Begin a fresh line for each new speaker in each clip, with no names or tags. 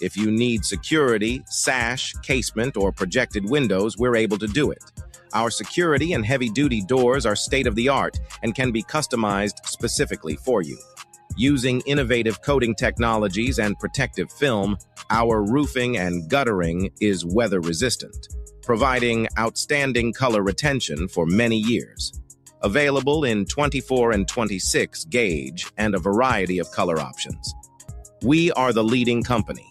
If you need security, sash, casement, or projected windows, we're able to do it. Our security and heavy-duty doors are state-of-the-art and can be customized specifically for you. Using innovative coating technologies and protective film, our roofing and guttering is weather-resistant, providing outstanding color retention for many years. Available in 24 and 26 gauge and a variety of color options. We are the leading company,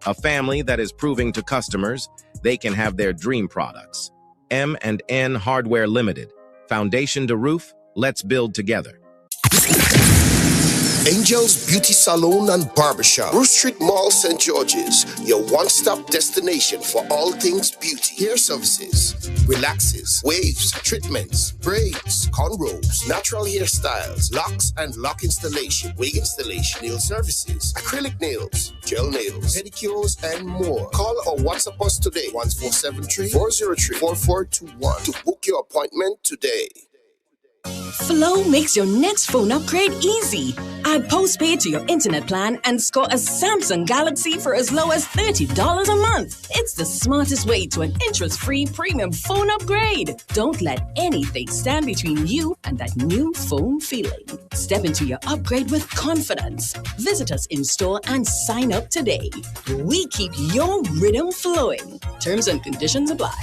a family that is proving to customers they can have their dream products. M&N Hardware Limited. Foundation to roof, let's build together.
Angel's Beauty Salon and Barbershop, Bruce Street Mall, St. George's, your one-stop destination for all things beauty. Hair services, relaxes, waves, treatments, braids, cornrows, natural hairstyles, locks and lock installation, wig installation, nail services, acrylic nails, gel nails, pedicures, and more. Call or WhatsApp us today, 1473-403-4421 to book your appointment today.
Flow makes your next phone upgrade easy. Add postpaid to your internet plan and score a Samsung Galaxy for as low as $30 a month. It's the smartest way to an interest-free premium phone upgrade. Don't let anything stand between you and that new phone feeling. Step into your upgrade with confidence. Visit us in store and sign up today. We keep your rhythm flowing. Terms and conditions apply.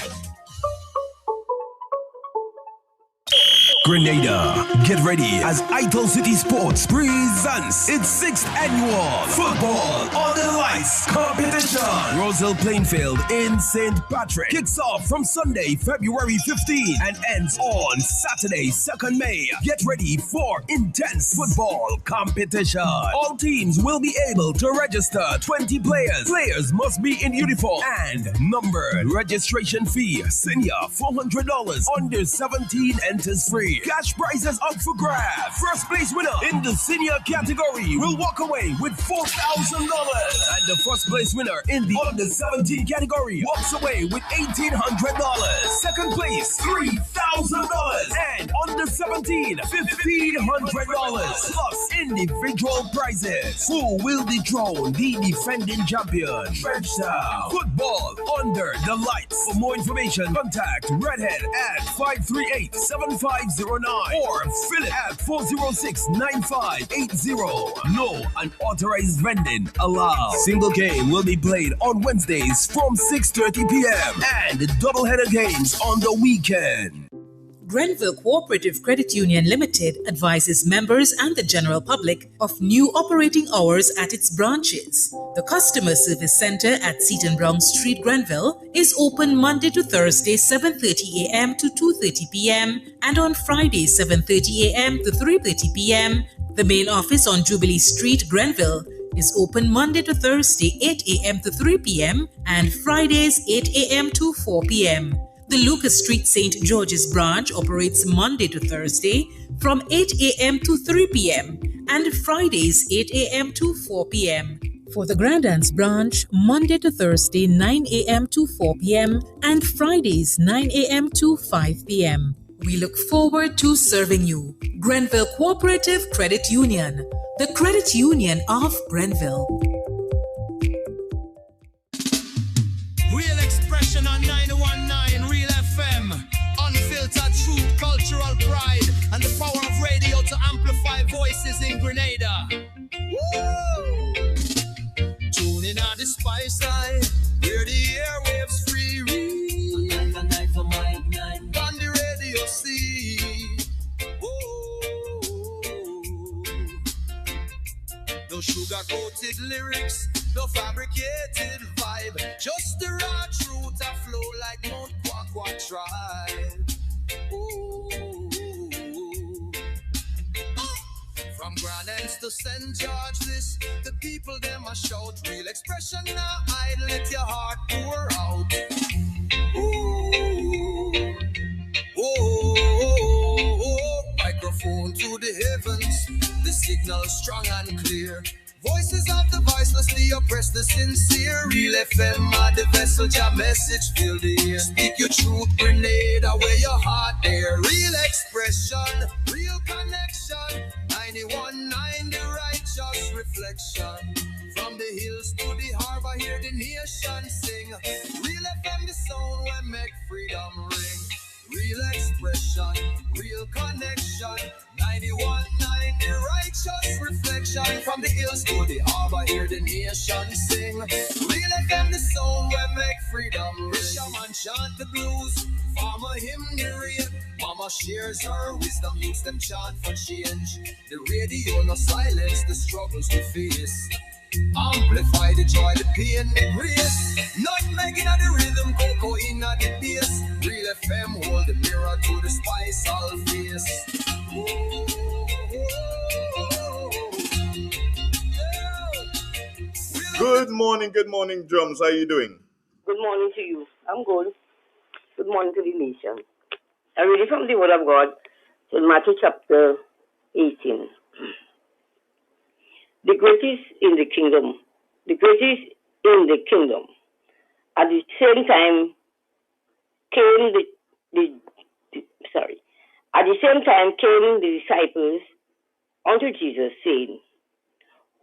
Grenada, get ready as Idol City Sports presents its 6th annual Football on the Lights competition. Roselle Plainfield in St. Patrick kicks off from Sunday, February 15 and ends on Saturday, 2nd May. Get ready for intense football competition. All teams will be able to register 20 players. Players must be in uniform and numbered. Registration fee, senior $400, under 17 enters free. Cash prizes up for grabs. First place winner in the senior category will walk away with $4,000. And the first place winner in the under 17 category walks away with $1,800. Second place, $3,000. And under 17, $1,500. Plus individual prizes. Who will dethrone the defending champion? Trenchtown Football under the Lights. For more information, contact Redhead at 538-7509 or Philip at 406-9580. No unauthorized vending allowed. Single game will be played on Wednesdays from 6:30 p.m. and doubleheader games on the weekend.
Grenville Cooperative Credit Union Limited advises members and the general public of new operating hours at its branches. The Customer Service Center at Seton Brown Street, Grenville, is open Monday to Thursday, 7:30 a.m. to 2:30 p.m. and on Friday, 7:30 a.m. to 3:30 p.m. The main office on Jubilee Street, Grenville, is open Monday to Thursday, 8 a.m. to 3 p.m. and Fridays, 8 a.m. to 4 p.m. The Lucas Street St. George's branch operates Monday to Thursday from 8 a.m. to 3 p.m. and Fridays 8 a.m. to 4 p.m. For the Grandans branch, Monday to Thursday 9 a.m. to 4 p.m. and Fridays 9 a.m. to 5 p.m. We look forward to serving you. Grenville Cooperative Credit Union, the credit union of Grenville.
Real expression on 919 Real FM. Unfiltered truth, cultural pride, and the power of radio to amplify voices in Grenada. Woo! Tune in on the spice side, hear the airwaves free read. On the radio see. No sugar-coated lyrics, no fabricated vibe, just the raw truth that flow like Mount Kwakwa tribe. Ooh. From Grand Ends to St. George, this the people them a shout. Real expression now, I'd let your heart pour out. Ooh. Oh, microphone to the heavens, the signal strong and clear. Voices of the voiceless, the oppressed, the sincere. Real FM are the vessel, your message fill the air. Speak your truth, Grenada, where your heart there. Real expression, real connection. 91.9, the righteous reflection. From the hills to the harbor, expression, real connection. 91.9, the righteous reflection. From the hills to the harbor, hear the nation sing. Real FM, the sound where make freedom ring. Shaman chant the blues, farmer hymn the rain. Mama shares her wisdom, youths them chant for change. The radio no silence the struggles we face. Amplify the joy, the pain, the grace. Not making of the rhythm, cocoa in the bass. Real FM hold the mirror to the spice all face.
Good morning, drums. How are you doing?
Good morning to you. I'm good. Good morning to the nation. I read from the Word of God in Matthew chapter 18. The greatest in the kingdom. At the same time came the disciples unto Jesus, saying,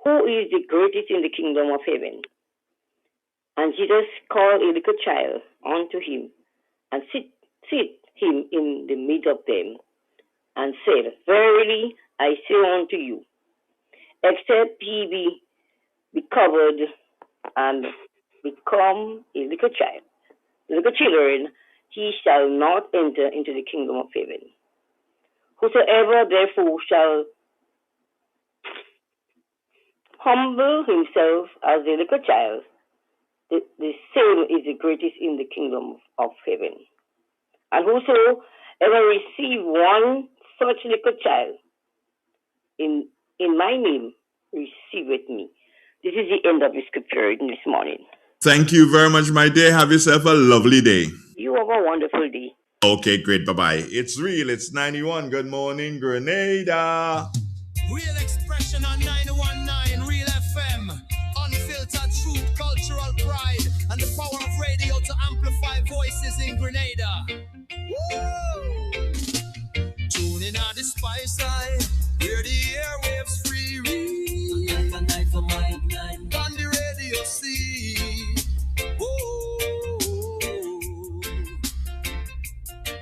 Who is the greatest in the kingdom of heaven? And Jesus called a little child unto him, and sit him in the midst of them, and said, Verily I say unto you, except ye be covered and become a little children, he shall not enter into the kingdom of heaven. Whosoever therefore shall humble himself as a little child, the same is the greatest in the kingdom of heaven. And whosoever receive one such little child in my name, receiveth me. This is the end of the scripture this morning.
Thank you very much, my dear. Have yourself a lovely day.
You have a wonderful day.
Okay, great. Bye-bye. It's real. It's 91. Good morning, Grenada.
Real expression on 91.9 Real FM. Unfiltered truth, cultural pride, and the power of radio to amplify voices in Grenada. Woo! Tune in on the spice side, hear the airwaves free. Night for my night. On the radio see.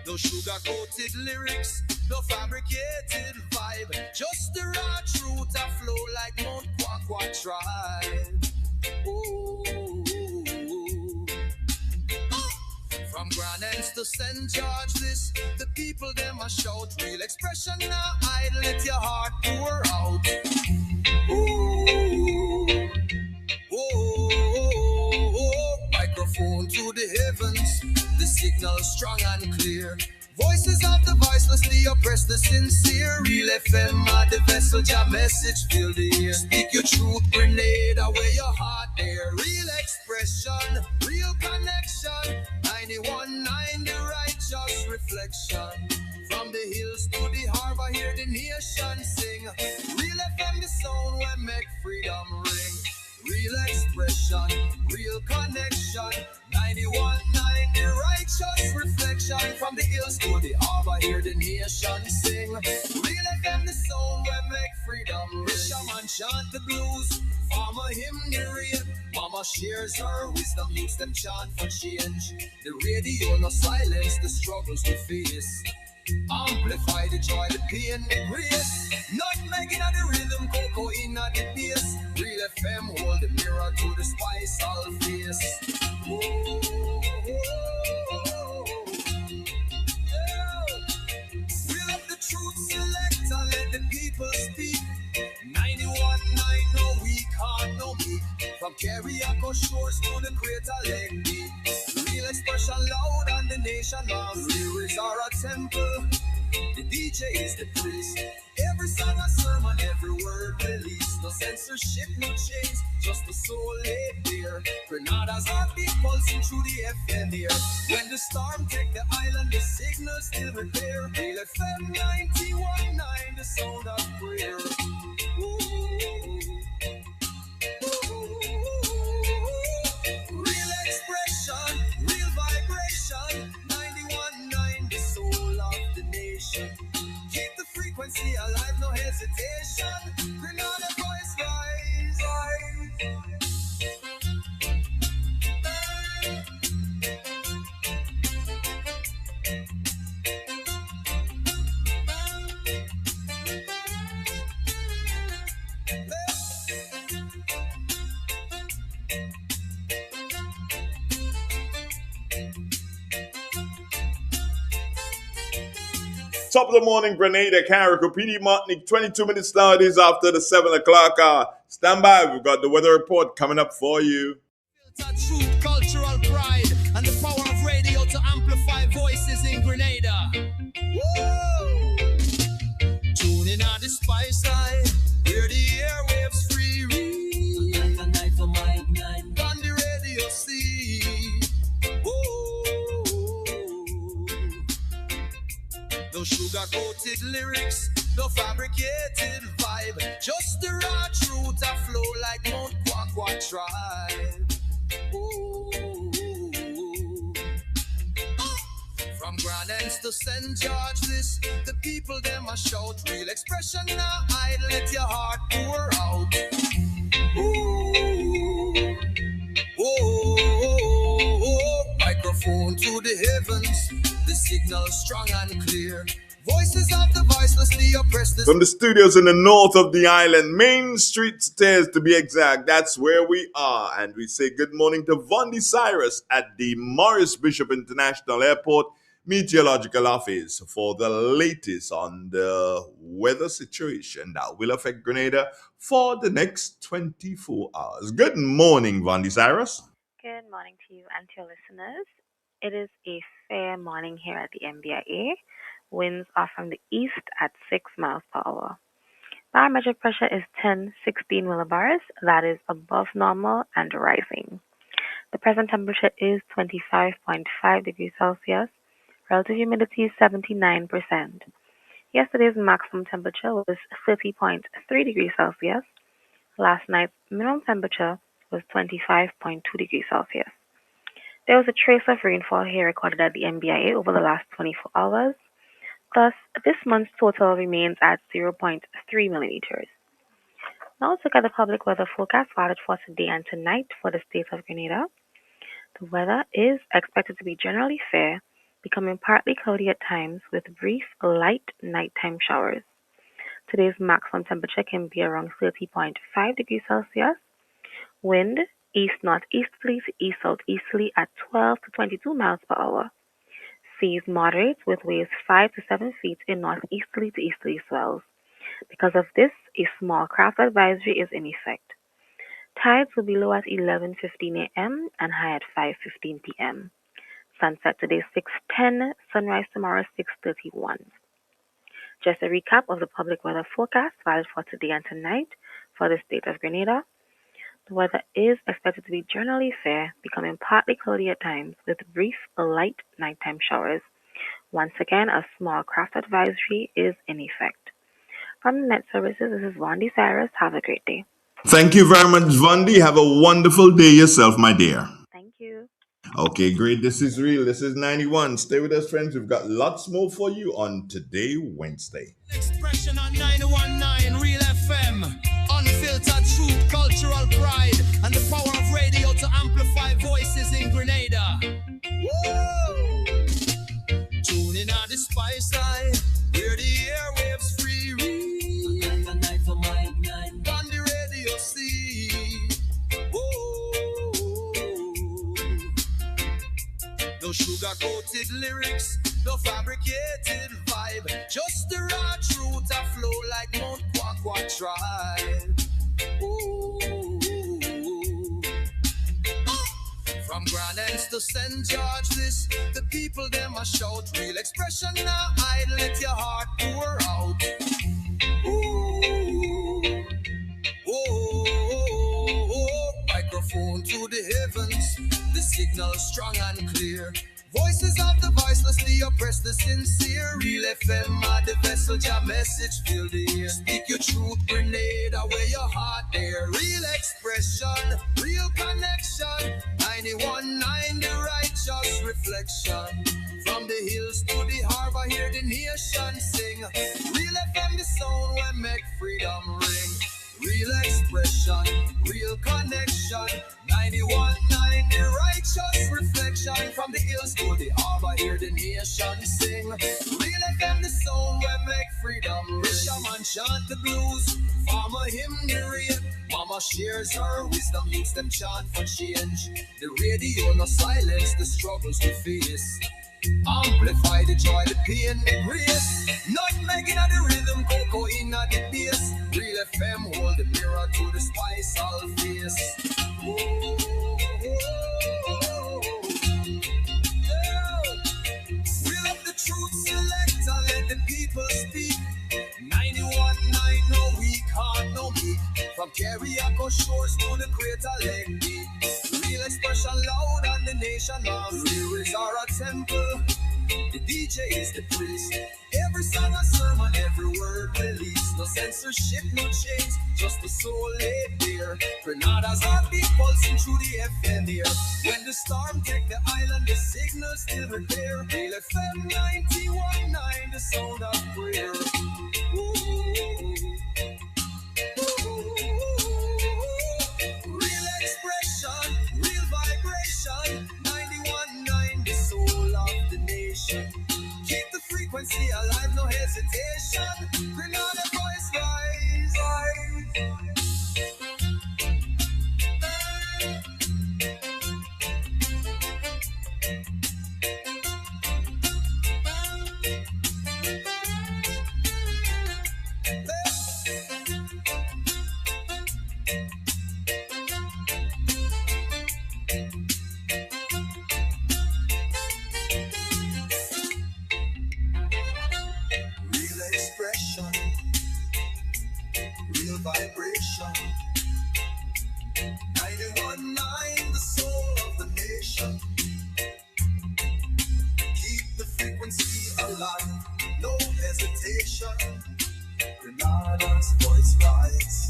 No sugar-coated lyrics, no fabricated vibe. Just the raw truth that flow like Mount Kwakwa tribe. From Grand Anse to St. George, the people them a shout. Real expression now, I let your heart pour out. Microphone to the heavens, the signal strong and clear. Voices of the voiceless, the oppressed, the sincere. Real FM are the vessel, your message fill the air. Speak your truth, Grenada, wear your heart there. Real expression, real connection. 91.9, the righteous reflection. From the hills to the harbor, hear the nation sing. Real FM, the sound when make freedom ring. Real expression, real connection. 91.9, the righteous reflection. From the hills to the harbor, hear the nation sing. Real FM, the sound where make freedom ring. Shaman chant the blues, farmer hymn the rain. Mama shares her wisdom, youths them chant for change. The radio no silence the struggles we face. Amplify the joy, the pain, the grace. Not making of the rhythm, cocoa in the bass. Real FM hold the mirror to the spice all face. We'll up the truth select and let the people speak. 91.9, no weak heart, no meek. From Carriaco shores to the Crater Lake deep. Real expression loud and the nation loud. Lyrics are a temple, the DJ is the priest. Every song a sermon, every word released. No censorship, no chains, just the soul laid bare. Grenada's heartbeat pulsing through the FM here. When the storm take the island, the signal still repair. Real FM 91.9, the sound of prayer. Real expression, real vibration. 91.9, the soul of the nation. Keep the frequency alive, no hesitation. Grenada voice rise.
Top of the morning, Grenada, Carrico, PD Martinique, 22 minutes nowadays after the 7 o'clock hour. Stand by, we've got the weather report coming up for you.
Truth, cultural pride, and the power of radio to amplify voices in Grenada. Woo! Tune in on the spice side, hear the airwaves free read. A night for my night. On the radio see. Whoa. No sugar-coated lyrics, no fabricated vibe. Just the raw truth that flow like Mount Quaquaw Tribe. From Grand Ends to St. George, this the people them a shout. Real expression now, I'd let your heart pour out. Ooh. Oh, microphone to the heavens, the signal strong and clear. Voices of the voiceless, the oppressed.
From the studios in the north of the island, Main Street Stairs to be exact, that's where we are. And we say good morning to Vondi Cyrus at the Morris Bishop International Airport Meteorological Office for the latest on the weather situation that will affect Grenada for the next 24 hours. Good morning, Vondi Cyrus.
Good morning to you and to your listeners. It is a fair morning here at the MBIA. Winds are from the east at 6 miles per hour. Barometric pressure is 1016 millibars. That is above normal and rising. The present temperature is 25.5 degrees Celsius. Relative humidity is 79%. Yesterday's maximum temperature was 30.3 degrees Celsius. Last night's minimum temperature was 25.2 degrees Celsius. There was a trace of rainfall here recorded at the MBIA over the last 24 hours. Thus, this month's total remains at 0.3 millimeters. Now let's look at the public weather forecast valid for today and tonight for the state of Grenada. The weather is expected to be generally fair, becoming partly cloudy at times with brief, light nighttime showers. Today's maximum temperature can be around 30.5 degrees Celsius. Wind east-northeasterly to east-southeasterly at 12 to 22 miles per hour. Seas moderate with waves 5 to 7 feet in northeasterly to easterly swells. Because of this, a small craft advisory is in effect. Tides will be low at 11:15 a.m. and high at 5:15 p.m. Sunset today 6:10, sunrise tomorrow 6:31. Just a recap of the public weather forecast valid for today and tonight for the state of Grenada. The weather is expected to be generally fair, becoming partly cloudy at times with brief, light nighttime showers. Once again, a small craft advisory is in effect. From the Net Services, this is Vondi Cyrus. Have a great day.
Thank you very much, Vondi. Have a wonderful day yourself, my dear.
Thank you.
Okay, great. This is real. This is 91. Stay with us, friends. We've got lots more for you on today, Wednesday.
Expression on 919 Real FM. Unfiltered truth, cultural pride, and the power of radio to amplify voices in Grenada. Woo! Tune in on the spice side, hear the airwaves free read. A night for my night. On the radio see. Whoa. No sugar-coated lyrics, no fabricated vibe. Just the raw truth that flow like Mount Quaquaw Tribe. Ooh. From Grand Ends to St. George, this the people them a shout. Real expression now, I'd let your heart pour out. Ooh. Oh, microphone to the heavens, the signal strong and clear. Voices of the voiceless, the oppressed, the sincere. Real FM are the vessel, your message fill the air. Speak your truth, Grenada, where your heart there. Real expression, real connection. 91.9, the righteous reflection. From the hills to the harbor, hear the nation sing. Real FM, the sound where make freedom ring. Real expression, real connection. 91.9, the righteous reflection. action from the hills to the harbor, hear the nation sing. Real FM, the sound where make freedom. Fisherman chant the blues, farmer hymn the rain. Mama shares her wisdom, youths them chant for change. The radio no silence the struggles we face. Amplify the joy, the pain, the grace. Nutmeg inna the rhythm, cocoa inna the bass. Real FM hold the mirror to the spice all face. Real up the truth selector, let the people speak. 91.9, no we can't, no me. From Carriacou shores to the Crater Lake beat. Real expression loud and the nation loves. Lyrics are a temple, the DJ is the priest. Every song a sermon, every word released. No censorship, no chains, just the soul laid bare. Grenada's are big pulsing through the FM here. When the storm take the island, the signal still repair. Real FM 91.9, the sound of prayer. Real expression, real vibration. 91.9, the soul of the nation. Keep the frequency alive, no hesitation. Grenada voice rise. Vibration 91.9, the soul of the nation. Keep the frequency alive, no hesitation. Grenada's voice rise.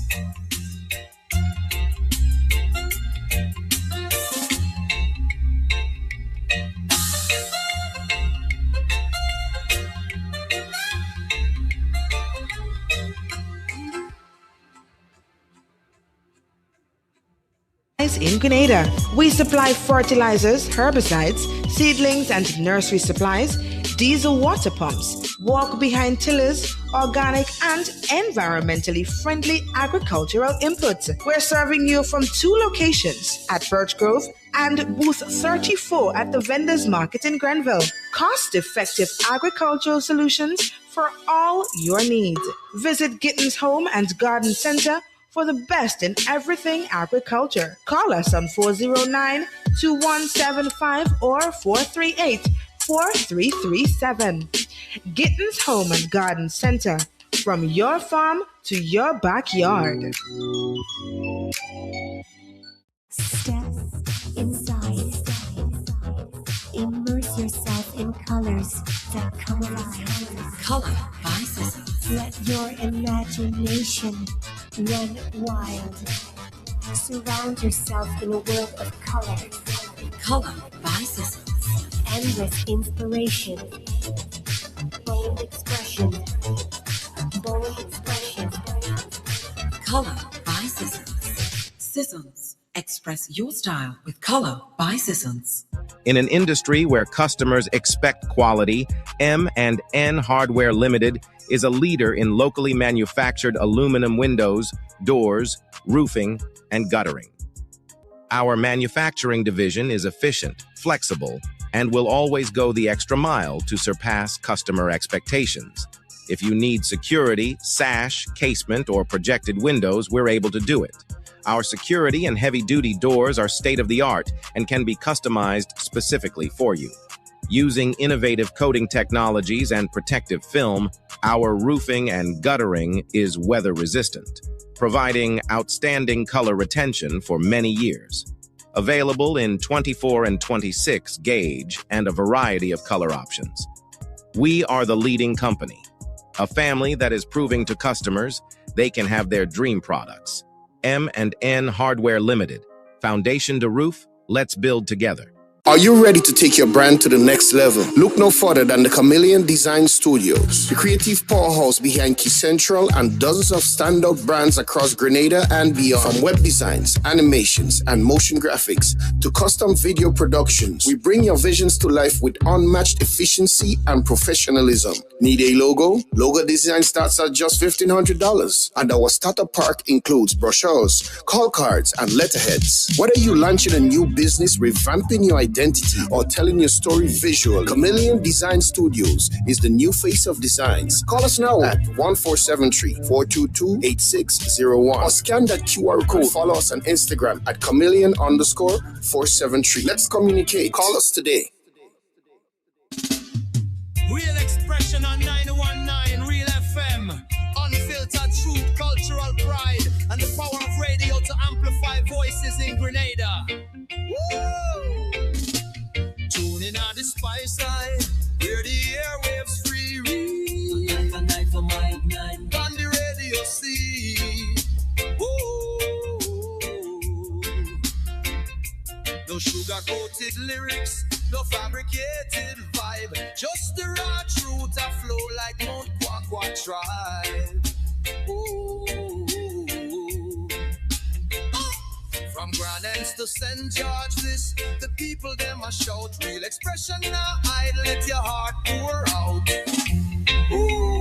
In Grenada, we supply fertilizers, herbicides, seedlings and nursery supplies, diesel water pumps, walk-behind tillers, organic and environmentally friendly agricultural inputs. We're serving you from 2 locations at Birch Grove and booth 34 at the Vendors Market in Grenville. Cost-effective agricultural solutions for all your needs. Visit Gittins Home and Garden Center for the best in everything agriculture. Call us on 409-2175 or 438-4337. Gittins Home and Garden Center, from your farm to your backyard.
Step inside. Immerse yourself in colors that come alive.
Color by Sissons.
Let your imagination run wild. Surround yourself in a world of color.
Color by Sissons.
Endless inspiration. Bold expression. Bold expression.
Color by Sissons. Sissons. Express your style with Color by Sissons.
In an industry where customers expect quality, M&N Hardware Limited is a leader in locally manufactured aluminum windows, doors, roofing, and guttering. Our manufacturing division is efficient, flexible, and will always go the extra mile to surpass customer expectations. If you need security, sash, casement, or projected windows, we're able to do it. Our security and heavy-duty doors are state-of-the-art and can be customized specifically for you. Using innovative coating technologies and protective film, our roofing and guttering is weather-resistant, providing outstanding color retention for many years. Available in 24 and 26 gauge and a variety of color options. We are the leading company, a family that is proving to customers they can have their dream products. M&N Hardware Limited. Foundation to roof, let's build together.
Are you ready to take your brand to the next level? Look no further than the Chameleon Design Studios, the creative powerhouse behind Key Central and dozens of standout brands across Grenada and beyond. From web designs, animations, and motion graphics to custom video productions, we bring your visions to life with unmatched efficiency and professionalism. Need a logo? Logo design starts at just $1,500, and our starter pack includes brochures, call cards, and letterheads. Whether you're launching a new business, revamping your identity, or telling your story visually, Chameleon Design Studios is the new face of designs. Call us now at 1473-422-8601 or scan that QR code. Follow us on Instagram at chameleon_473. Let's communicate. Call us today.
Real expression on 919 Real FM. Unfiltered truth, cultural pride, and the power of radio to amplify voices in Grenada. Woo! Tuning on the spice side, where the airwaves free read. On the radio see. Whoa. No sugar-coated lyrics, no fabricated vibe. Just the raw truth that flow like Mount Kwakwa tribe. Ooh. From Grand Ends to St. George, this the people them a shout. Real expression now, I'd let your heart pour out. Ooh.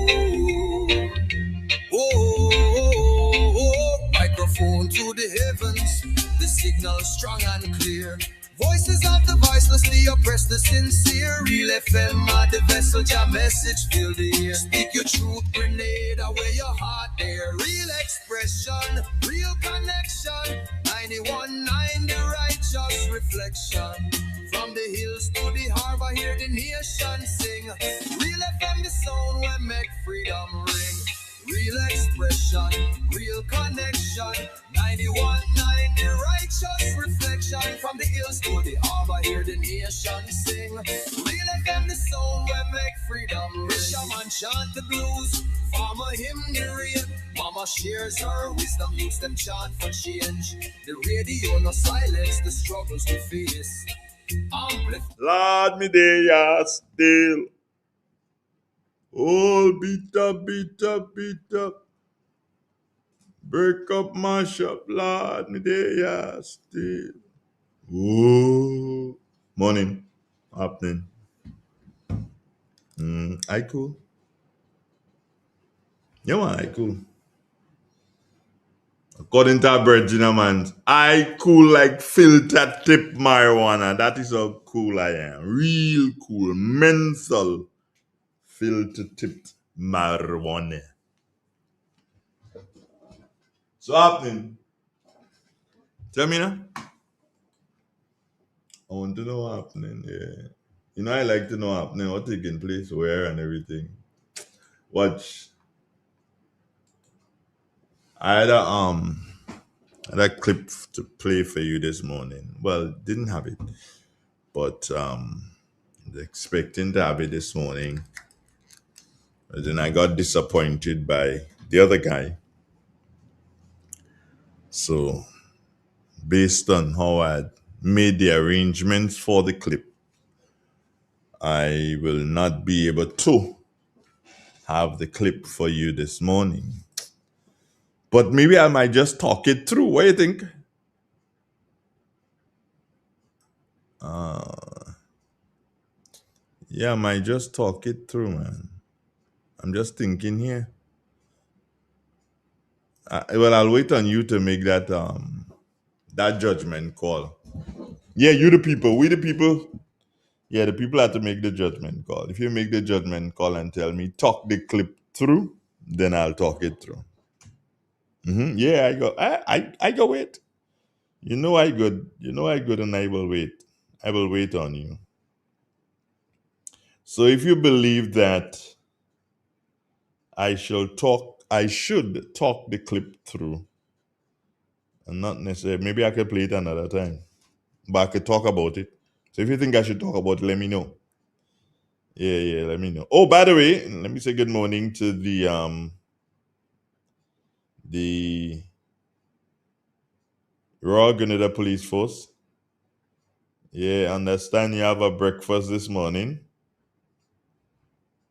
Oh, microphone to the heavens, the signal strong and clear. Voices of the voicelessly oppressed, the sincere. Real FM are the vessel, your message fill the air. Speak your truth, Grenada, where your heart there. Real expression, real connection. 91.9, the righteous reflection. From the hills to the harbor, hear the nation sing. Real FM, the sound where make freedom ring. Real expression, real connection. 91.9, the righteous reflection. From the hills to the harbor, hear the nation sing. Real FM, the sound where make freedom ring. Fisherman chant the blues, farmer hymn the rain. Mama shares her wisdom, youths them chant for change. The radio no silence the struggles we face.
Lord, me there, yeah, still. Oh, beat up, beat up, beat up. Break up, mash up, Lord, me there, yeah, still. Oh, morning, happening. I cool. Yeah, man, I cool. According to Virginia man, I cool like filter tip marijuana. That is how cool I am. Real cool. Menthol filter tipped marijuana. So happening. Tell me now. I want to know what happening. Yeah. You know, I like to know what happening, what taking place, where and everything. Watch. I had a clip to play for you this morning. Well, didn't have it, but expecting to have it this morning. But then I got disappointed by the other guy. So, based on how I had made the arrangements for the clip, I will not be able to have the clip for you this morning. But maybe I might just talk it through. What do you think? Yeah, I might just talk it through, man. I'm just thinking here. Well, I'll wait on you to make that that judgment call. Yeah, you the people. We the people. Yeah, the people have to make the judgment call. If you make the judgment call and tell me, talk the clip through, then I'll talk it through. Yeah, I go wait. You know I good. You know I good and I will wait. I will wait on you. So if you believe that I should talk the clip through, and not necessarily, maybe I could play it another time, but I could talk about it. So if you think I should talk about it, let me know. Yeah, let me know. Oh, by the way, let me say good morning to the Royal Grenada Police Force. Yeah, understand you have a breakfast this morning.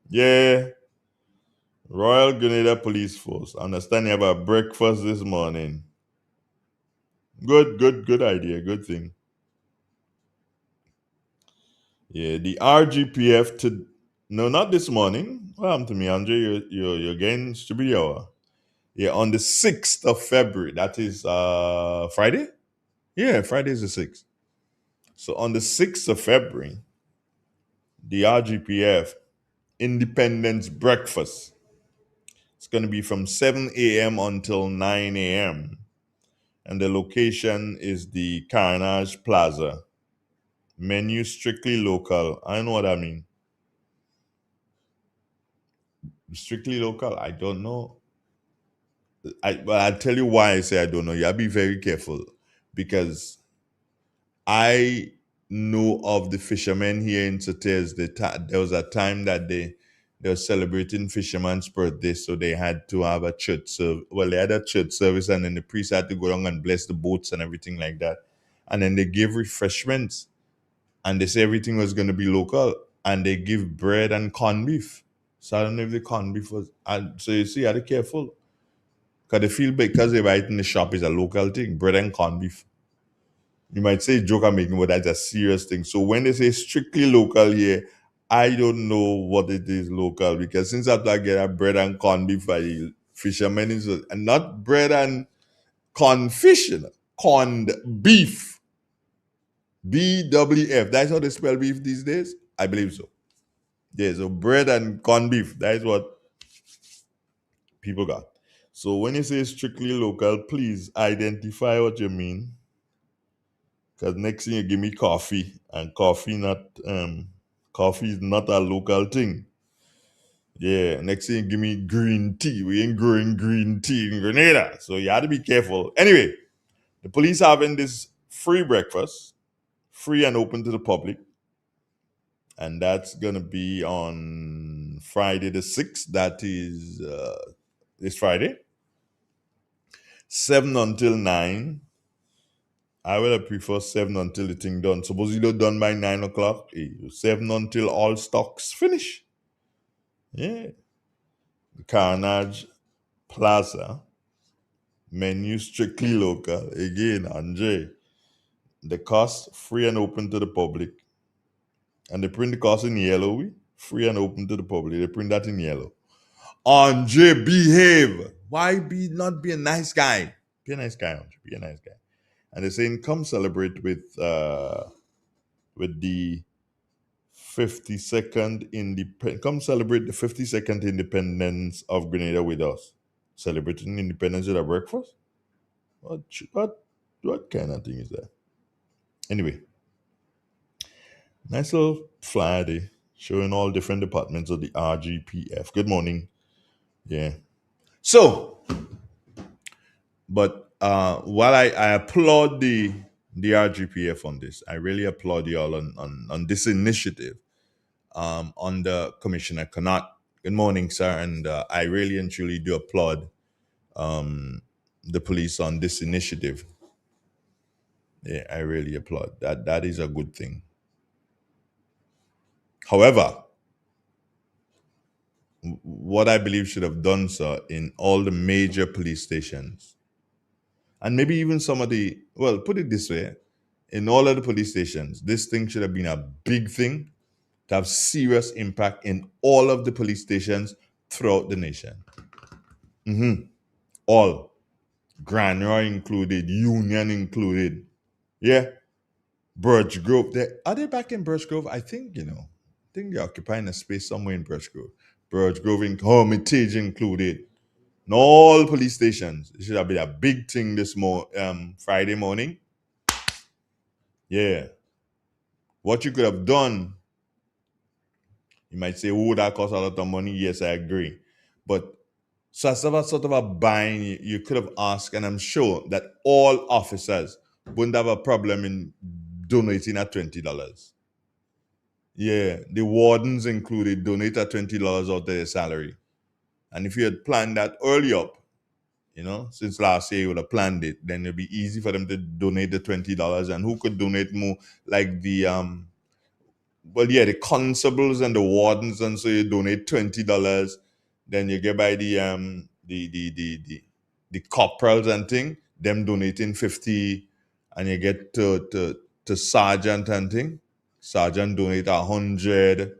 Yeah, Royal Grenada Police Force. Understand you have a breakfast this morning. Good idea. Good thing. Yeah, the RGPF to no, not this morning. What happened to me, Andre? You're getting stupid hour. Yeah, on the 6th of February. That is Friday? Yeah, Friday is the 6th. So on the 6th of February, the RGPF Independence Breakfast. It's going to be from 7 a.m. until 9 a.m. And the location is the Carnage Plaza. Menu strictly local. I don't know what I mean. Strictly local, I don't know. But I'll tell you why I say I don't know. You gotta be very careful because I know of the fishermen here in Sautez. There was a time that they were celebrating fisherman's birthday, so they had to have a church service. Well, they had a church service, and then the priest had to go down and bless the boats and everything like that. And then they gave refreshments, and they say everything was going to be local, and they give bread and corned beef. So I don't know if the corned beef was. And so you see, you had to be careful because they feel because they buy it in the shop is a local thing, bread and corned beef. You might say joke I'm making, but that's a serious thing. So when they say strictly local here, I don't know what it is local because since I get a bread and corned beef by the fishermen, and not bread and corned fish, corned beef. BWF. That's how they spell beef these days? I believe so. Yeah, so bread and corned beef. That is what people got. So when you say strictly local, please identify what you mean. Because next thing you give me coffee, and coffee is not a local thing. Yeah, next thing you give me green tea. We ain't growing green tea in Grenada. So you have to be careful. Anyway, the police having this free breakfast, free and open to the public. And that's gonna be on Friday the 6th. That is this Friday. 7 until 9. I would have prefer 7 until the thing done. Suppose you don't done by 9 o'clock. 7 until all stocks finish. Yeah. The Carnage Plaza. Menu strictly local. Again, Andre. The cost free and open to the public. And they print the cost in yellow. Free and open to the public. They print that in yellow. Andre, behave. Why not be a nice guy? Be a nice guy, Andre. Be a nice guy. And they're saying, come celebrate with the 52nd come celebrate the 52nd independence of Grenada with us. Celebrating independence with a breakfast? What kind of thing is that? Anyway, nice little flyer day showing all different departments of the RGPF. Good morning. Yeah. So, but while I applaud the RGPF on this, I really applaud you all on this initiative under Commissioner Connaught. Good morning, sir, and I really and truly do applaud the police on this initiative. Yeah, I really applaud that. That is a good thing. However, what I believe should have done, sir, in all the major police stations, and maybe even some of the, well, put it this way, in all of the police stations, this thing should have been a big thing to have serious impact in all of the police stations throughout the nation. All. Grand Roy included, Union included. Yeah. Birch Grove. Are they back in Birch Grove? I think they're occupying a space somewhere in Birch Grove. Birch Grove in Hermitage included. In all police stations. It should have been a big thing this Friday morning. Yeah. What you could have done, you might say, oh, that costs a lot of money. Yes, I agree. But so as sort of a buying, you could have asked, and I'm sure that all officers wouldn't have a problem in donating at $20. Yeah, the wardens included donate at $20 out of their salary. And if you had planned that early up, since last year you would have planned it, then it'd be easy for them to donate the $20. And who could donate more? Like the the constables and the wardens, and so you donate $20. Then you get by the corporals and thing, them donating 50, and you get to sergeant and thing. Sergeant donate 100,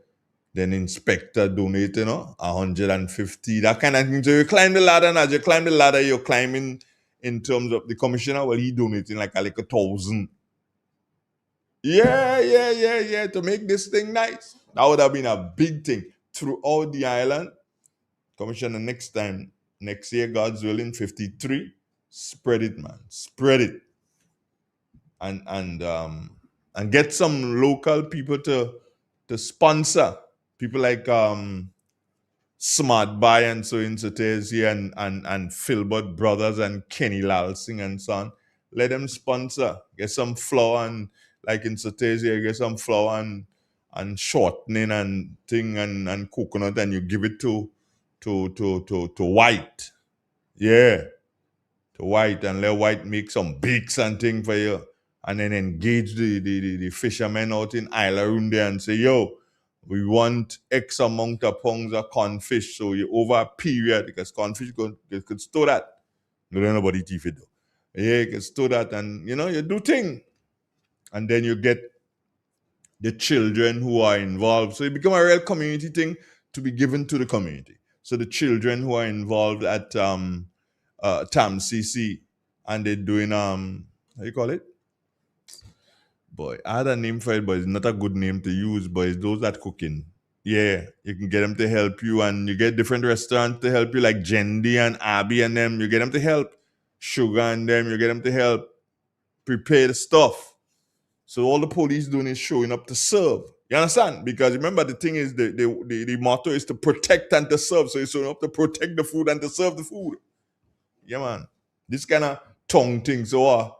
then inspector donate, 150, that kind of thing. So you climb the ladder, and as you climb the ladder, you're climbing in terms of the commissioner. Well, he donating like 1,000. Yeah, to make this thing nice. That would have been a big thing throughout the island. Commissioner, next year, God's willing, 53. Spread it, man. Spread it. And get some local people to sponsor. People like Smart Buy and so in Sotesi and Philbert Brothers and Kenny Lalsing and son. Let them sponsor. Get some flour and like in Sotesi, get some flour and shortening and thing and coconut, and you give it to White. Yeah. To White, and let White make some bakes and thing for you. And then engage the fishermen out in Isla there and say, yo, we want X amount of pounds of cornfish. So you over a period, because cornfish you could store that. No, nobody teeth it though. Yeah, you can store that, and you do thing. And then you get the children who are involved. So it become a real community thing to be given to the community. So the children who are involved at TAM CC, and they're doing how you call it? Boy, I had a name for it, but it's not a good name to use. But it's those that cooking. Yeah, you can get them to help you, and you get different restaurants to help you, like Jendi and Abby and them. You get them to help. Sugar and them, you get them to help prepare the stuff. So all the police doing is showing up to serve. You understand? Because remember, the thing is, the motto is to protect and to serve. So you're showing up to protect the food and to serve the food. Yeah, man. This kind of tongue thing. So,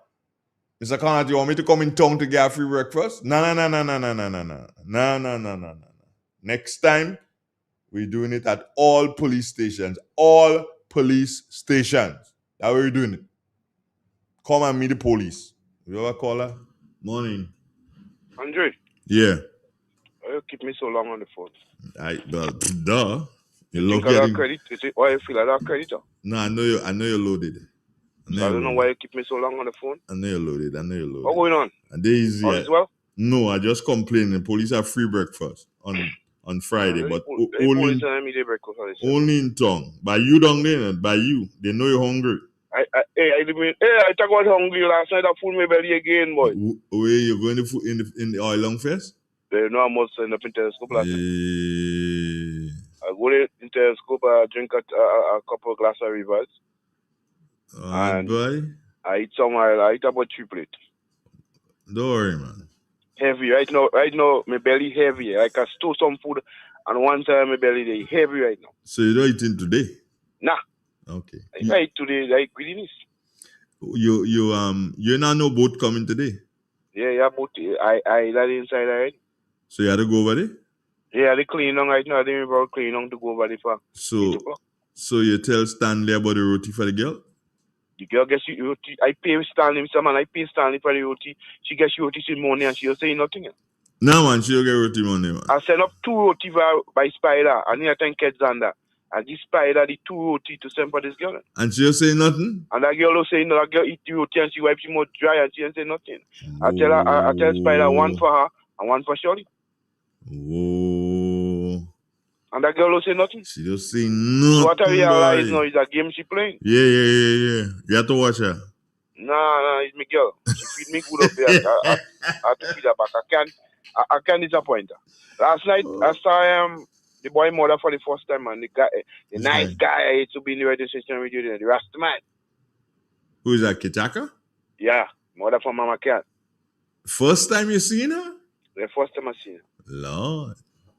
Mr. Conrad, you want me to come in town to get a free breakfast? No. Next time, we're doing it at all police stations. All police stations. That's where we're doing it. Come and meet the police. You ever call her? Morning.
Andre?
Yeah.
Why you keep me so long on the phone?
Duh. You look
at
at
credit? Why you feel like that creditor?
No, I know you're loaded.
I don't know why you keep me so long on the phone.
I know you're loaded.
What's going on?
And they easy.
All is well?
No, I just complained. The police have free breakfast on Friday, but only in town. By you down there, by you. They know you're hungry.
I talk about hungry last night. I food my belly again, boy.
Where you going in the Oil Long Fest?
They know I must end up in Telescope last night. I go in Telescope, drink a couple of glasses of Rivers. And
boy.
I eat about 3 plates.
Don't worry, man.
Heavy right now, my belly heavy. I can store some food, and one time my belly they heavy right now.
So you don't eating today?
Nah.
Okay.
I eat today like greediness.
You not no boat coming today?
Yeah, boat. I that inside already.
So you had to go over there?
Yeah, they clean on right now. They about clean on to go over there for.
So you tell Stanley about the roti for the girl?
The girl gets you roti. I pay Stanley, Mr. Man. I pay Stanley for the roti. She gets you roti in money, and she'll say nothing.
No, man, she'll get roti money, man.
I send up 2 roti by Spider, and here 10 kids under. And this Spider, the 2 roti to send for this girl.
And she'll say nothing?
And that girl will say, no, that girl eat the roti, and she wipes her mouth dry, and she don't say nothing. I tell Spider, 1 for her, and 1 for Shirley.
Whoa.
And that girl will say nothing.
She don't say nothing.
So what I realize now is a game she playing.
Yeah. You have to watch her.
Nah, it's my girl. She feed me good up there. I have to feed her back. I can't disappoint her. Last night, I saw the boy mother for the first time, and the nice guy I used to be in the radio station with you, the Rasta man.
Who is that, Kitaka?
Yeah, mother from Mama Cat.
First time you seen her?
The first time I seen her.
Lord.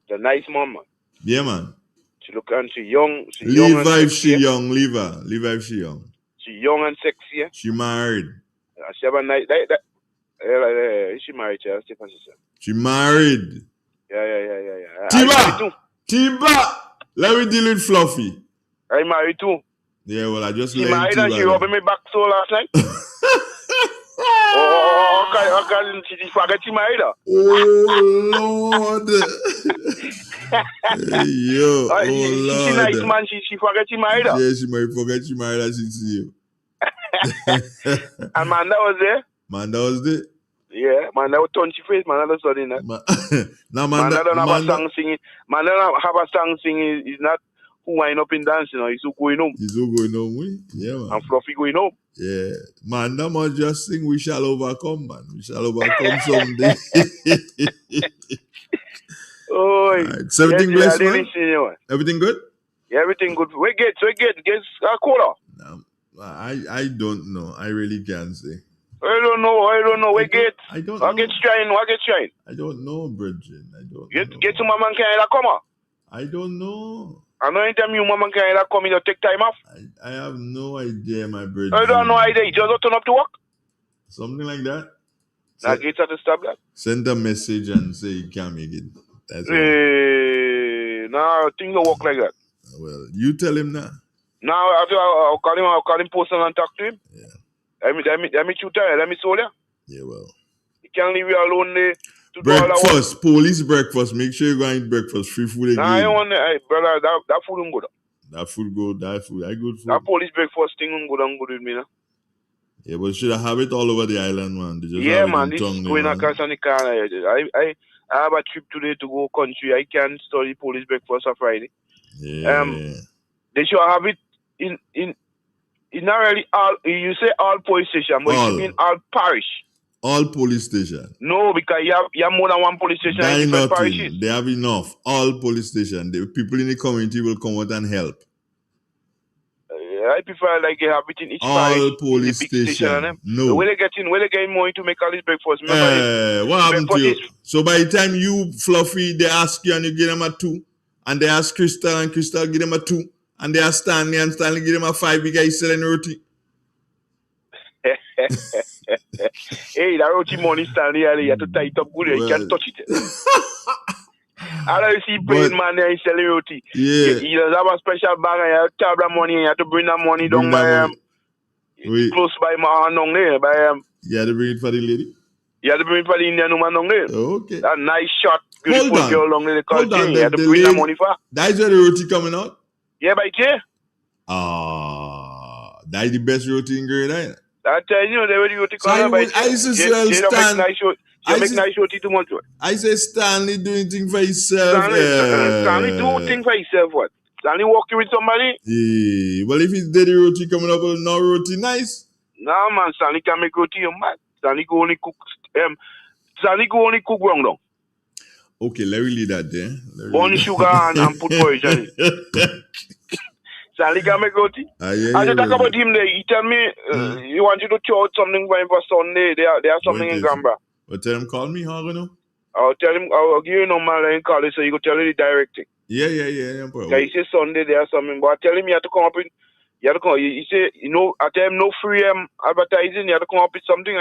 The nice mama.
Yeah, man.
She look and she young.
Leave her if she young. Leave her if she young.
She young and sexy. Yeah?
She married.
She have a nice. She married.
She married.
Yeah.
Tiba. Let me deal with Fluffy.
I married too.
Yeah, well, I just
She
learned
married
too.
and she rubbing me back so last night. Okay, she forget she married her.
Oh, Lord. Hey, yo,
She
Lord.
nice, man. She forget she married her.
Yeah, she might forget she married her, she see you.
And Manda was there.
Manda was there.
Yeah, Manda was touchy face. Manda was studying that.
Now,
Manda don't have a song singing. Manda don't have a song singing. He's not who wind up in dancing. He's who going home.
He's who going home, we? Yeah, man.
And Fluffy going home.
Yeah. Manda must just sing, we shall overcome, man. We shall overcome someday.
Oh,
right. So everything blessed, man? Everything good?
Yeah, everything good. We get a quarter.
I don't know. I really can't say.
I don't know. We get.
I don't know.
I get shine.
I don't know, Bridget. I don't know.
Get to my man can come on.
I don't know.
I know anytime you mama can come in, you take time off.
I have no idea, my Bridget.
I don't know idea. You just turn up to work.
Something like that.
Now get to stop that.
Send a message and say you can't make it. That's
nah, things don't work like that.
Well, you tell him now.
Now I'll call him personal and talk to him.
Yeah.
Let me shoot her. Let me soul ya.
Yeah, well.
You can't leave you alone there.
Breakfast, police breakfast. Make sure you go and eat breakfast. Free food again.
Nah, I want brother, that food don't good.
That food good. That food. I good food.
That police breakfast thing don't good with me now.
Yeah, but should I have it all over the island, man? They just
yeah,
have
man.
it
This
in
is going across on the car. I have a trip today to go country. I can't study police breakfast on Friday.
Yeah.
They should have it in not really all. You say all police station, but you mean all parish.
All police station.
No, because you have more than one police station in different parishes.
They have enough. All police station. The people in the community will come out and help.
I prefer like you have it in each parish.
All police station. No.
Where they getting money to make all this breakfast?
What happened to you? So by the time you Fluffy, they ask you and you give them a 2. And they ask Crystal and Crystal give them a 2. And they ask Stanley and Stanley give them a 5 because he's selling roti.
Hey, that roti money, Stanley, you have to tie it up good. You can't touch it. I don't see paying man there and selling roti.
Yeah.
You have a special bag and you have to have that money and you have to bring that money down by close by my down there.
You have to bring it for the lady?
You have to bring it for the Indian woman down there.
Okay.
That nice shot, beautiful girl down there.
Hold on.
You have to bring that money for.
That is where the roti coming out?
Yeah, by here.
That is the best roti in Great Island.
I tell you, they were roti coming out by here.
I used to sell Stanley.
You make nice roti too much.
I say Stanley doing things for himself.
Stanley do things for himself, what? Stanley walking with somebody?
Yeah. Well, if it's dirty roti coming up with no roti nice.
Nah, man, Stanley can make roti, man. Stanley go only cook wrong down.
Okay, let me leave that there.
Burn sugar and put porridge on it. Stanley can make roti.
Yeah,
I just talk about him there. He tell me he wants you to throw out something for him for Sunday. They have something in Gamba.
Well, tell him call me, how you know?
I'll give you a number and call it so you can tell you the direct thing.
Yeah.
He say Sunday there something, but I tell him you have to come up with. You have to come. He say I tell him no free advertising. You have to come up with something.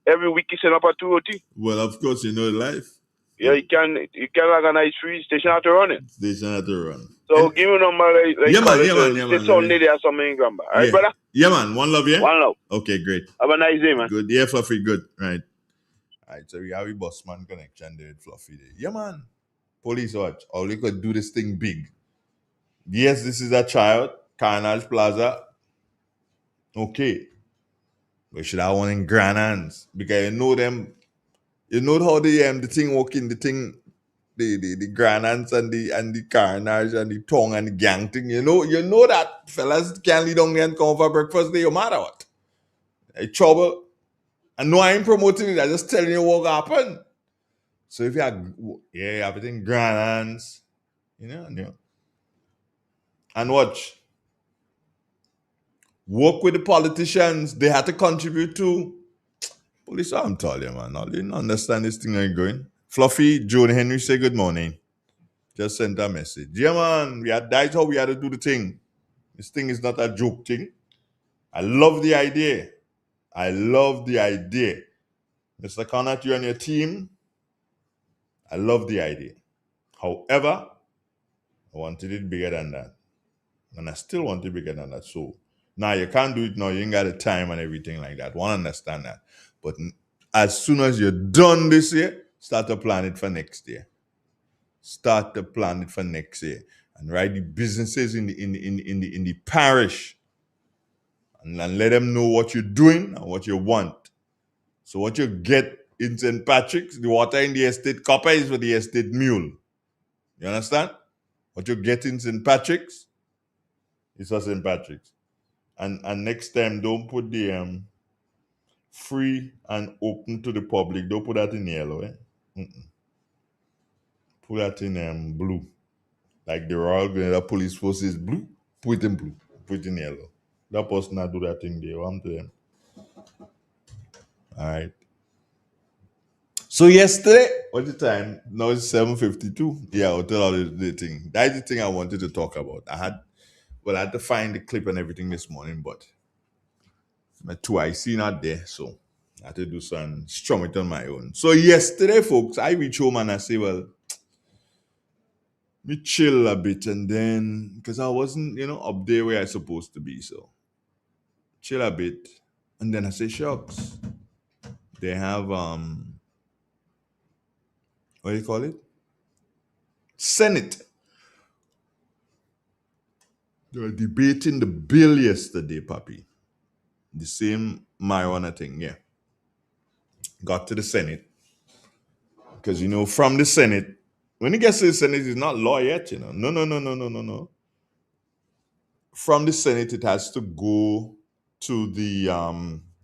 Every week he send up a 2 roti.
Well, of course you know the life.
Yeah, you can organize free station have to run it.
Station have to run.
So give me a number
yeah, man.
Sunday there something in Gamba. Alright, brother?
Yeah, man. One love, yeah?
One love.
Okay, great.
Have a nice day, man.
Good. Yeah, Fluffy, good. Right. Alright, so we have a bossman connection there with Fluffy there. Yeah, man. Police watch. All we could do this thing big. Yes, this is a child. Carnage Plaza. Okay. We should have one in Grand Hands. Because you know them. You know how the thing working, the thing, the Grand Hands and the Carnage and the tongue and the gang thing. You know that fellas can't lead on there and come for breakfast day, no matter what. It's trouble. I know I ain't promoting it, I just telling you what happened. So if you have everything Grand Hands, you know. And watch. Work with the politicians. They had to contribute to. Police, I'm telling you, man. I didn't understand this thing ain't going. Fluffy, Joan Henry, say good morning. Just sent a message. Yeah, man. That's how we had to do the thing. This thing is not a joke thing. I love the idea. Mr. Connacht, you and your team, I love the idea. However, I wanted it bigger than that. And I still want to be getting on that. So now you can't do it now. You ain't got the time and everything like that. One understand that. But as soon as you're done this year, start to plan it for next year. Start to plan it for next year. And write the businesses in the parish. And let them know what you're doing and what you want. So what you get in St. Patrick's, the water in the estate copper is for the estate mule. You understand? What you get in St. Patrick's is for St. Patrick's. And next time, don't put the free and open to the public. Don't put that in yellow. Mm-mm. Put that in blue. Like the Royal Grenada Police Force is blue. Put it in blue. Put it in yellow. That person not do that thing there. What to them? All right. So yesterday, what's the time? Now it's 7:52. Yeah, I'll tell all the thing. That's the thing I wanted to talk about. I had to find the clip and everything this morning, but my 2IC not there, so I had to do some strum it on my own. So yesterday, folks, I reach home and I say, well, me chill a bit, and then because I wasn't, up there where I supposed to be, so chill a bit, and then I say, shucks, they have what do you call it? Senate. They were debating the bill yesterday, Papi. The same marijuana thing, yeah. Got to the Senate. Because, from the Senate, when it gets to the Senate, it's not law yet, No. From the Senate, it has to go to the,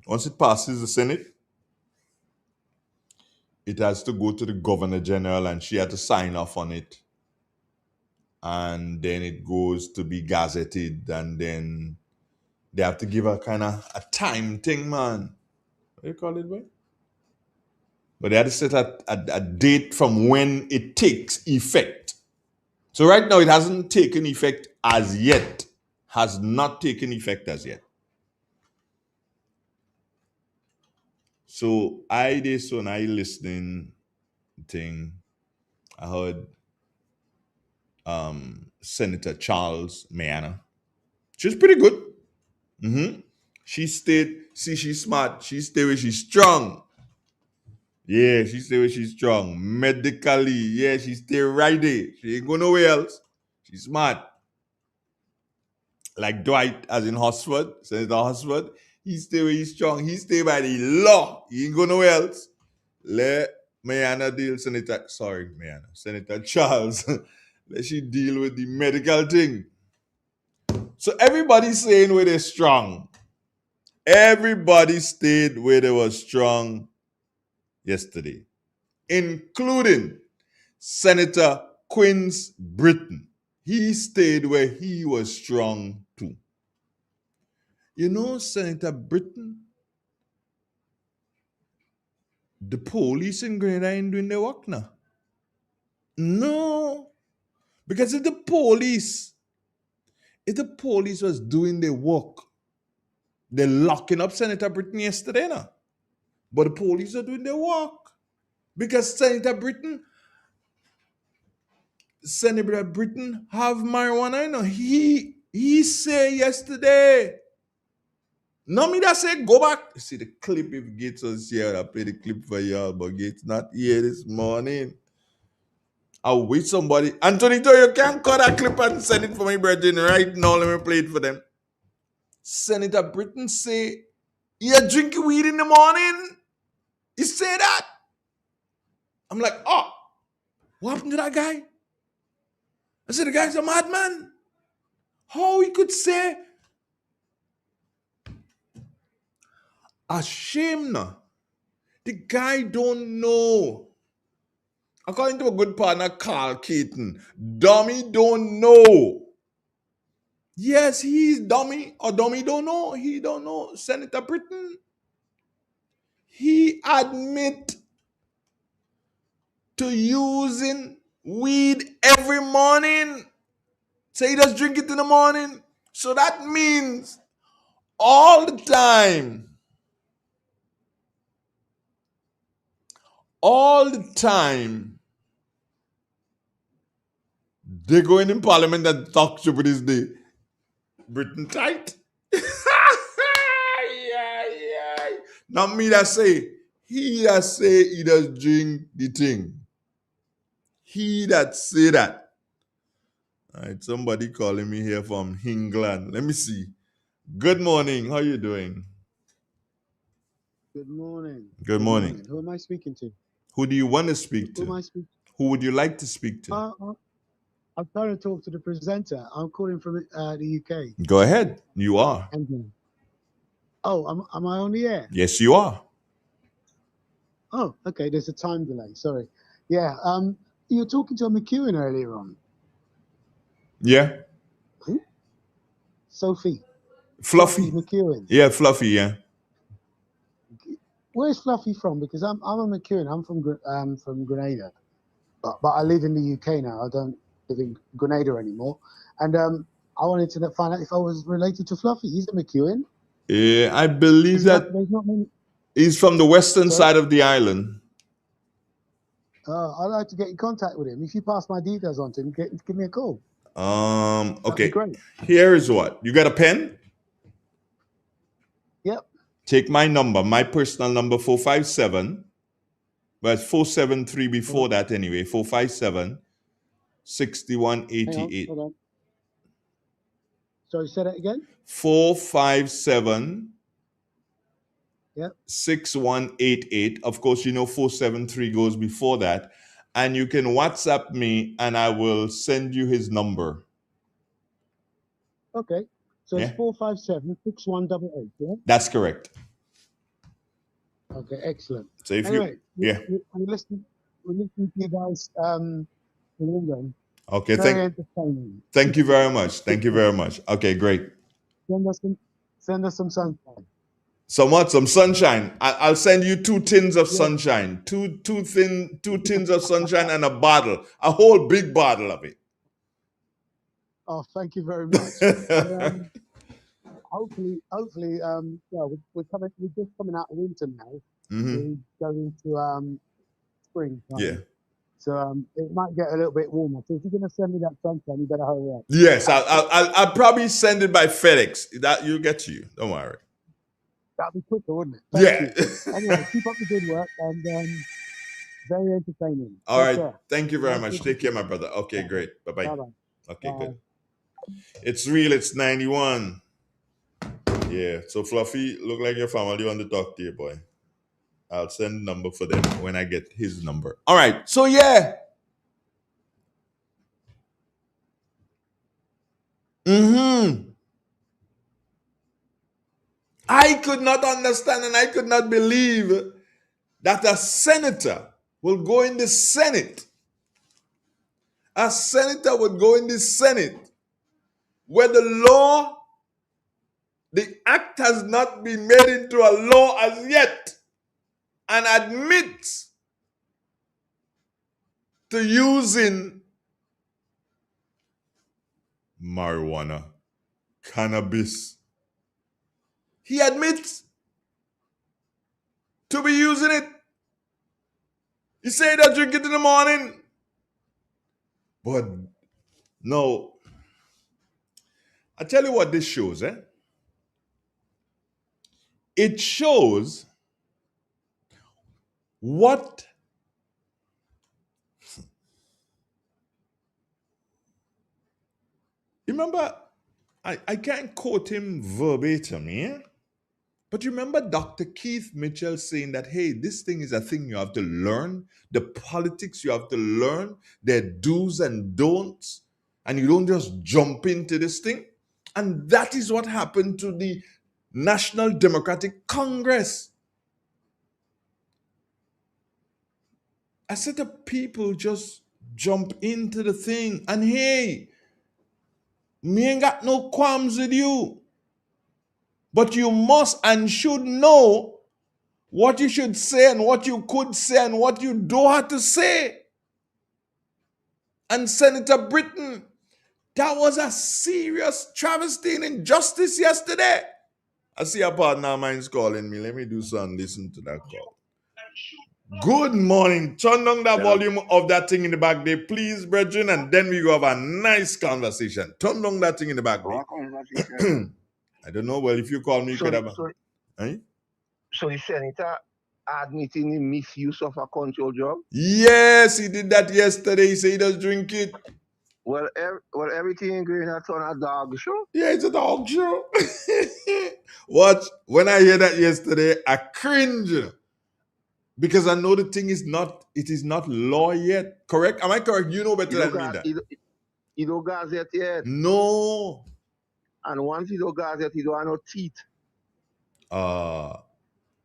once it passes the Senate, it has to go to the Governor General and she had to sign off on it. And then it goes to be gazetted and then they have to give a kind of a time thing, man. What do you call it, boy? But they had to set a date from when it takes effect. So right now, it hasn't taken effect as yet. Has not taken effect as yet. So I listening thing. I heard Senator Charles Mayana. She's pretty good. She stayed. See, she's smart. She stay where she's strong. Yeah, she stay where she's strong. Medically, yeah, she stay right there. She ain't go nowhere else. She's smart. Like Dwight, as in Hosford, Senator Hosford, he stay where he's strong. He stay by the law. He ain't go nowhere else. Let Mayana deal, Senator Charles. Let she deal with the medical thing. So everybody's saying where they're strong. Everybody stayed where they were strong yesterday, including Senator Quince Britton. He stayed where he was strong too. Senator Britton, the police in Grenada ain't doing their work now. No. Because if the police was doing their work, they're locking up Senator Britton yesterday now. But the police are doing their work. Because Senator Britton have marijuana. He say yesterday. No, me that say go back. See the clip if Gates was here. I play the clip for y'all, but Gates not here this morning. I'll wait somebody. Antonito, you can cut that clip and send it for me, brethren. Right now, let me play it for them. Senator Britton say, you're drinking weed in the morning? He say that? I'm like, oh, what happened to that guy? I said, the guy's a madman. How he could say, a shame now. The guy don't know. According to a good partner, Carl Keaton, dummy don't know. Yes, he's dummy, or dummy don't know. He don't know. Senator Britton, he admit to using weed every morning. So he does drink it in the morning. So that means all the time, they go in parliament and talk to this day. Britain tight. Not me that say. He that say he does drink the thing. He that say that. All right, somebody calling me here from England. Let me see. Good morning. How you doing?
Good morning.
Good morning.
Who am I speaking to?
Who do you want to speak to?
Who am I speaking to?
Who would you like to speak to?
I'm trying to talk to the presenter. I'm calling from the UK.
Go ahead. You are.
Oh, am I on the air?
Yes, you are.
Oh, okay. There's a time delay. Sorry. Yeah. You were talking to a McEwen earlier on.
Yeah.
Who? Sophie.
Fluffy
McEwen.
Yeah, Fluffy. Yeah.
Where's Fluffy from? Because I'm a McEwen. I'm from Grenada, but I live in the UK now. I don't live in Grenada anymore. And I wanted to find out if I was related to Fluffy. He's a McEwen.
Yeah, I believe that he's from the western side of the island.
I'd like to get in contact with him. If you pass my details on to him, give me a call.
Okay.
Great.
Here is what. You got a pen?
Yep.
Take my number, my personal number, 457. But 473 before that anyway. 457 6188.
Hold on. Sorry, say that again.
457
Yep.
6188. Of course, 473 goes before that. And you can WhatsApp me and I will send you his number.
Okay. So it's 457 6188, yeah?
That's correct.
Okay, excellent.
So if
anyway,
we're
listening to you guys in England.
Okay,
very entertaining.
Thank you very much. Thank you very much. Okay, great.
Send us some sunshine.
Some sunshine. I'll send you 2 tins of sunshine. Two tins of sunshine and a whole big bottle of it.
Oh, thank you very much. And, hopefully, we're just coming out of winter now.
Mm-hmm.
We're going to spring time.
Yeah.
So it might get a little bit warmer. So if you're going to send me that sunshine, you better hurry up.
Yes, I'll probably send it by FedEx. That you'll get to you. Don't worry.
That'd be quicker, wouldn't it?
Thank
you. Anyway, keep up the good work and very entertaining.
All right. Thank you very much. Take care, my brother. Okay, great. Bye-bye.
Bye-bye.
Okay, good. It's real. It's 91. Yeah. So Fluffy, look like your family want to talk to you, boy. I'll send the number for them when I get his number. All right. So yeah. I could not understand and I could not believe that a senator will go in the Senate. A senator would go in the Senate where the act has not been made into a law as yet, and admits to using marijuana, cannabis. He admits to be using it. He said that drink it in the morning. But no. I tell you what this shows, It shows what remember, I can't quote him verbatim, yeah? But you remember Dr. Keith Mitchell saying that, hey, this thing is a thing you have to learn. The politics you have to learn, their do's and don'ts. And you don't just jump into this thing. And that is what happened to the National Democratic Congress. A set of people just jump into the thing. And hey, me ain't got no qualms with you. But you must and should know what you should say and what you could say and what you don't have to say. And Senator Britton, that was a serious travesty and injustice yesterday. I see a partner of mine's calling me. Let me do something. Listen to that call. Good morning. Turn down the volume of that thing in the back there, please, brethren, and then we go have a nice conversation. Turn down that thing in the back there. I don't know. Well, if you call me, you could have.
So the senator admitting the misuse of a control drug?
Yes, he did that yesterday. He said he does drink it.
Well, everything in Grenada on a dog show?
Yeah, it's a dog show. Watch, when I hear that yesterday, I cringe. Because I know the thing is not, it is not law yet. Correct? Am I correct? You know better than me that.
You don't gazette yet.
No.
And once you don't gazette, you don't have no teeth.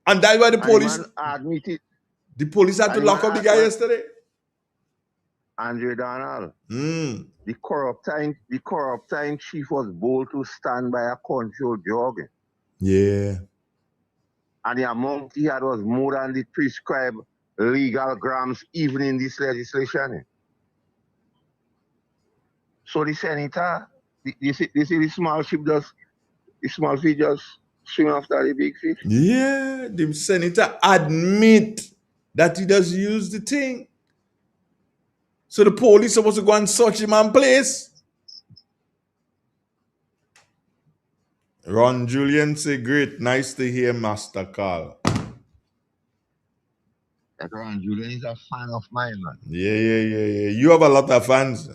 And that's why the police
admitted.
The police had to lock up the guy yesterday.
Andre Donald. The corrupting chief was bold to stand by a control drug.
Yeah.
And the amount he had was more than the prescribed legal grams, even in this legislation. So the senator, you see the small fish just swim after the big fish.
Yeah, the senator admit that he does use the thing. So the police supposed to go and search him and place. Ron Julian say, great, nice to hear Master Carl.
Ron Julian is a fan of mine, man.
Yeah. You have a lot of fans.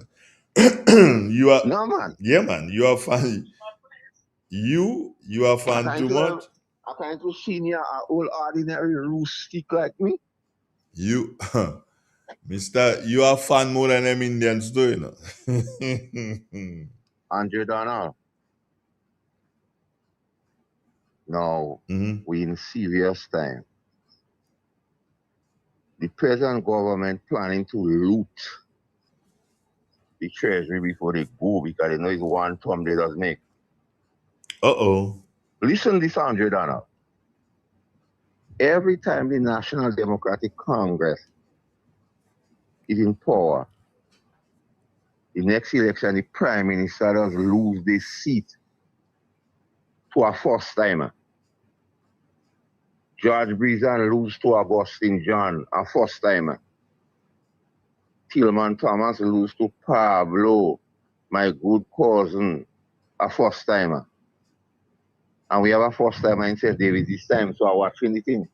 You are
no man.
Yeah, man. You are fan. You are fan too much.
I can't to senior an old ordinary rustic like me.
You Mister, you are fan more than them Indians do, you know.
Andre Donald. Now, we in serious time. The present government planning to loot the treasury before they go because they know it's one term they does make. Listen to this, Andre Donald. Every time the National Democratic Congress is in power, the next election, the Prime Minister does lose the seat to a first timer. George Breezan lose to Augustine John, a first timer. Tillman Thomas lose to Pablo, my good cousin, a first timer. And we have a first timer in St. David this time, so I'm watching the thing.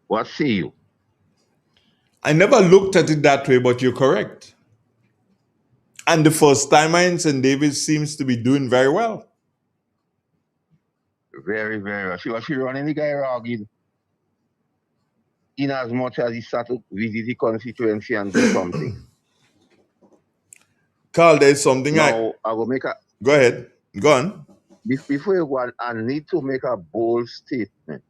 What say you?
I never looked at it that way, but you're correct. And the first timer in St. David seems to be doing very well.
Very, very well. She running the guy rugged in as much as he started to visit the constituency and do something.
Carl, there's something
I will make a...
Go ahead. Go on.
Before you go on, I need to make a bold statement.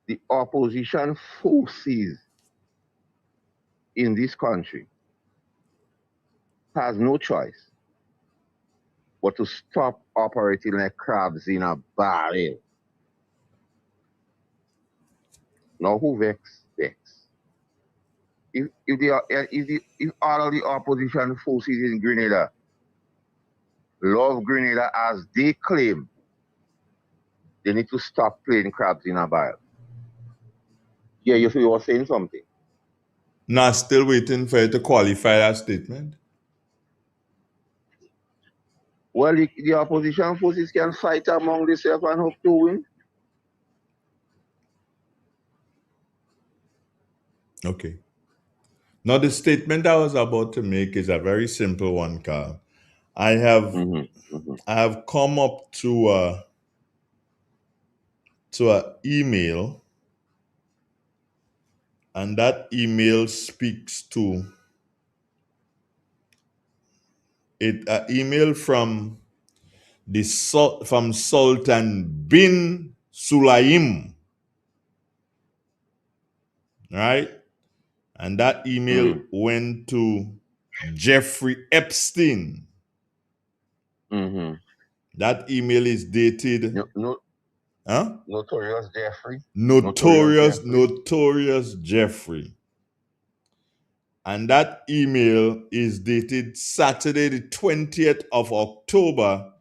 The opposition forces in this country has no choice but to stop operating like crabs in a barrel. Now who vex? If all of the opposition forces in Grenada love Grenada as they claim, they need to stop playing crabs in a barrel. Yeah, you were saying something.
Nah, still waiting for you to qualify that statement.
Well, the opposition forces can fight among themselves and hope to win.
Okay. Now, the statement I was about to make is a very simple one, Carl. I have come up to an email, and that email speaks to it. An email from Sultan bin Sulaim, right? And that email went to Jeffrey Epstein. That email is dated.
Notorious Jeffrey.
Notorious Jeffrey. And that email is dated Saturday, the 20th of October,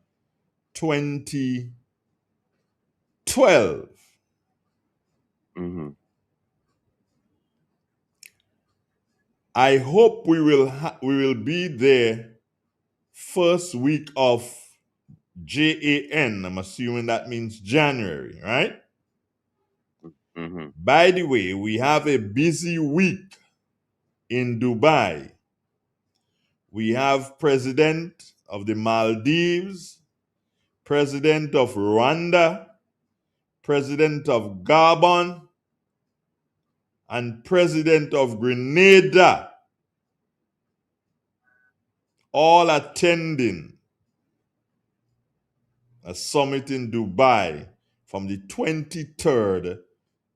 2012.
Mm-hmm.
I hope we will be there first week of JAN. I'm assuming that means January, right?
Mm-hmm.
By the way, we have a busy week in Dubai. We have President of the Maldives, President of Rwanda, President of Gabon, and President of Grenada all attending a summit in Dubai from the 23rd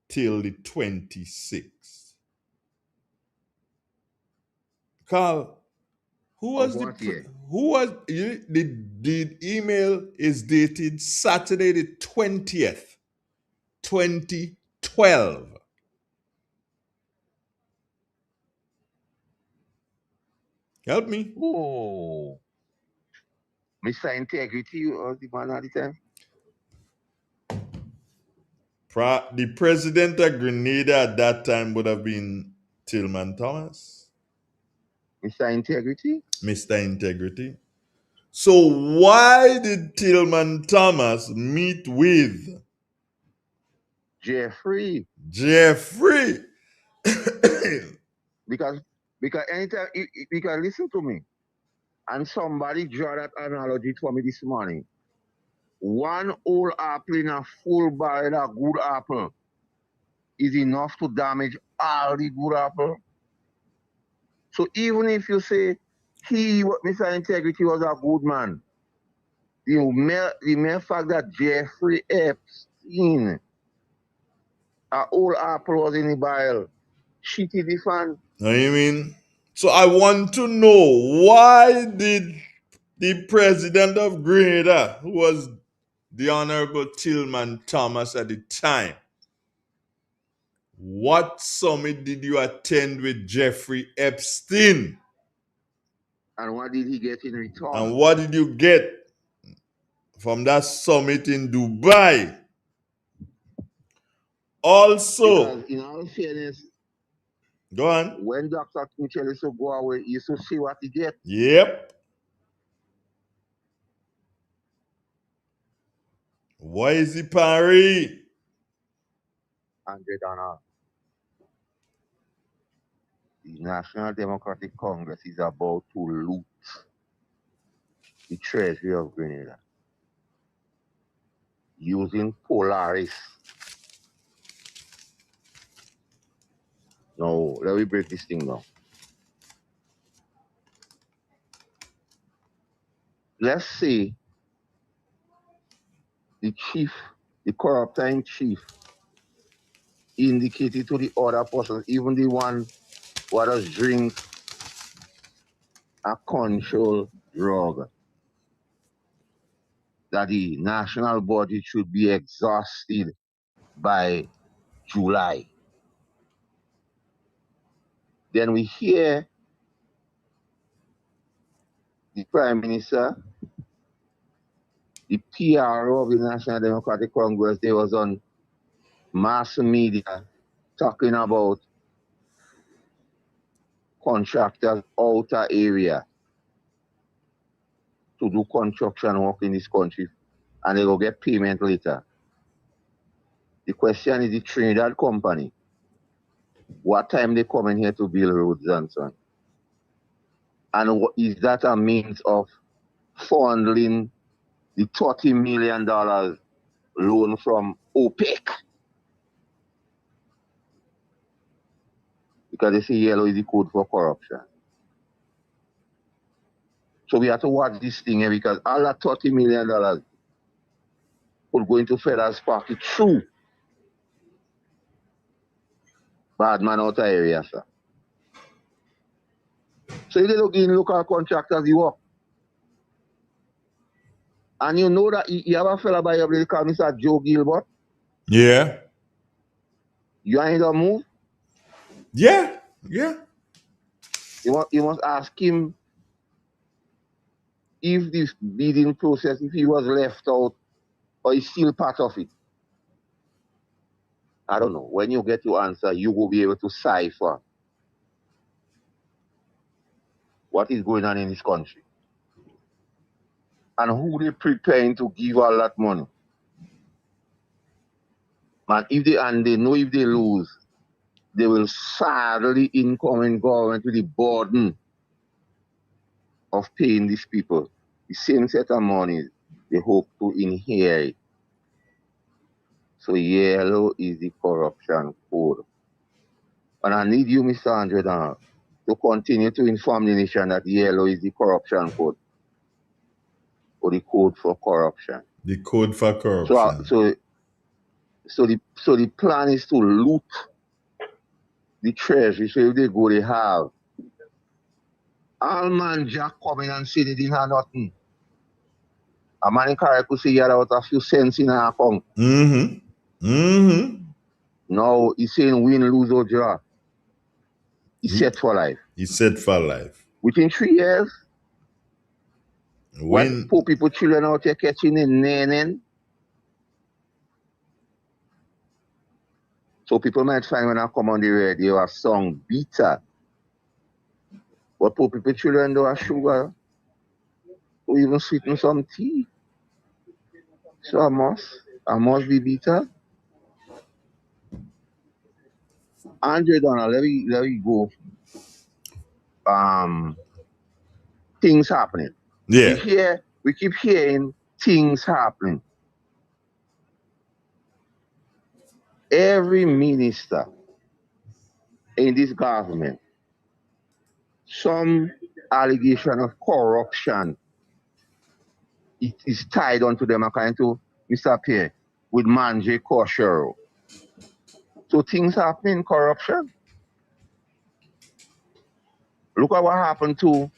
till the 26th. Carl, the email is dated Saturday the 20th, 2012. Help me.
Oh. Mr. Integrity was the man at the time?
The president of Grenada at that time would have been Tillman Thomas.
Mr. Integrity?
Mr. Integrity. So why did Tillman Thomas meet with
Jeffrey?
Jeffrey?
because anytime, because listen to me, and somebody draw that analogy for me this morning. One old apple in a full barrel of good apple is enough to damage all the good apple. So even if you say Mr. Integrity was a good man, the mere fact that Jeffrey Epstein, an old apple was in the barrel, shitty the fan.
Know what I mean? So I want to know, why did the president of Grenada, who was the Honorable Tillman Thomas at the time, what summit did you attend with Jeffrey Epstein?
And what did he get in return?
And what did you get from that summit in Dubai? Also,
because in all fairness,
go on.
When Dr. Mitchell used to go away, he used to see what he get.
Yep. Why is he Paris?
$100. The National Democratic Congress is about to loot the treasury of Grenada using Polaris. Now, let me break this thing down. Let's say the corrupting chief, indicated to the other person, even the one who does drink a controlled drug, that the national budget should be exhausted by July. Then we hear the Prime Minister, the PRO of the National Democratic Congress, they was on mass media talking about contractors outer area to do construction work in this country, and they will get payment later. The question is the Trinidad company, what time they come in here to build roads and so on? And is that a means of funding the $30 million loan from OPEC? Because they say yellow is the code for corruption. So we have to watch this thing here, because all that $30 million could go into federal's pocket through bad man out of area, sir. So if they look in local contractors, the work. And you know that you have a fella by your place called Mr. Joe Gilbert?
Yeah.
You ain't gonna move?
Yeah.
You must ask him if this bidding process, if he was left out or is still part of it. I don't know. When you get your answer, you will be able to cipher what is going on in this country and who they preparing to give all that money. Man, they know if they lose, they will sadly incoming government with the burden of paying these people the same set of money they hope to inherit. So yellow is the corruption code. And I need you, Mr. Andre Donald, to continue to inform the nation that yellow is the corruption code or the code for corruption.
The code for corruption.
So the plan is to loot the treasury. So if they go, they have. All man Jack coming and say they didn't have nothing. A man in Carrick could say he had out a few cents in our account. Now he's saying win, lose or draw. He's set for life.
He's set for life.
Within 3 years, when poor people, children out here catching in naning. So people might find when I come on the radio a song bitter. But poor people, children don't have sugar. Or even sweeten some tea. So I must be bitter. Andre Donald, let me go. Things happening.
Yeah.
We keep hearing things happening. Every minister in this government, some allegation of corruption, it is tied onto them according to Mr. Pierre with Manje Koshero. So things happening, corruption. Look at what happened to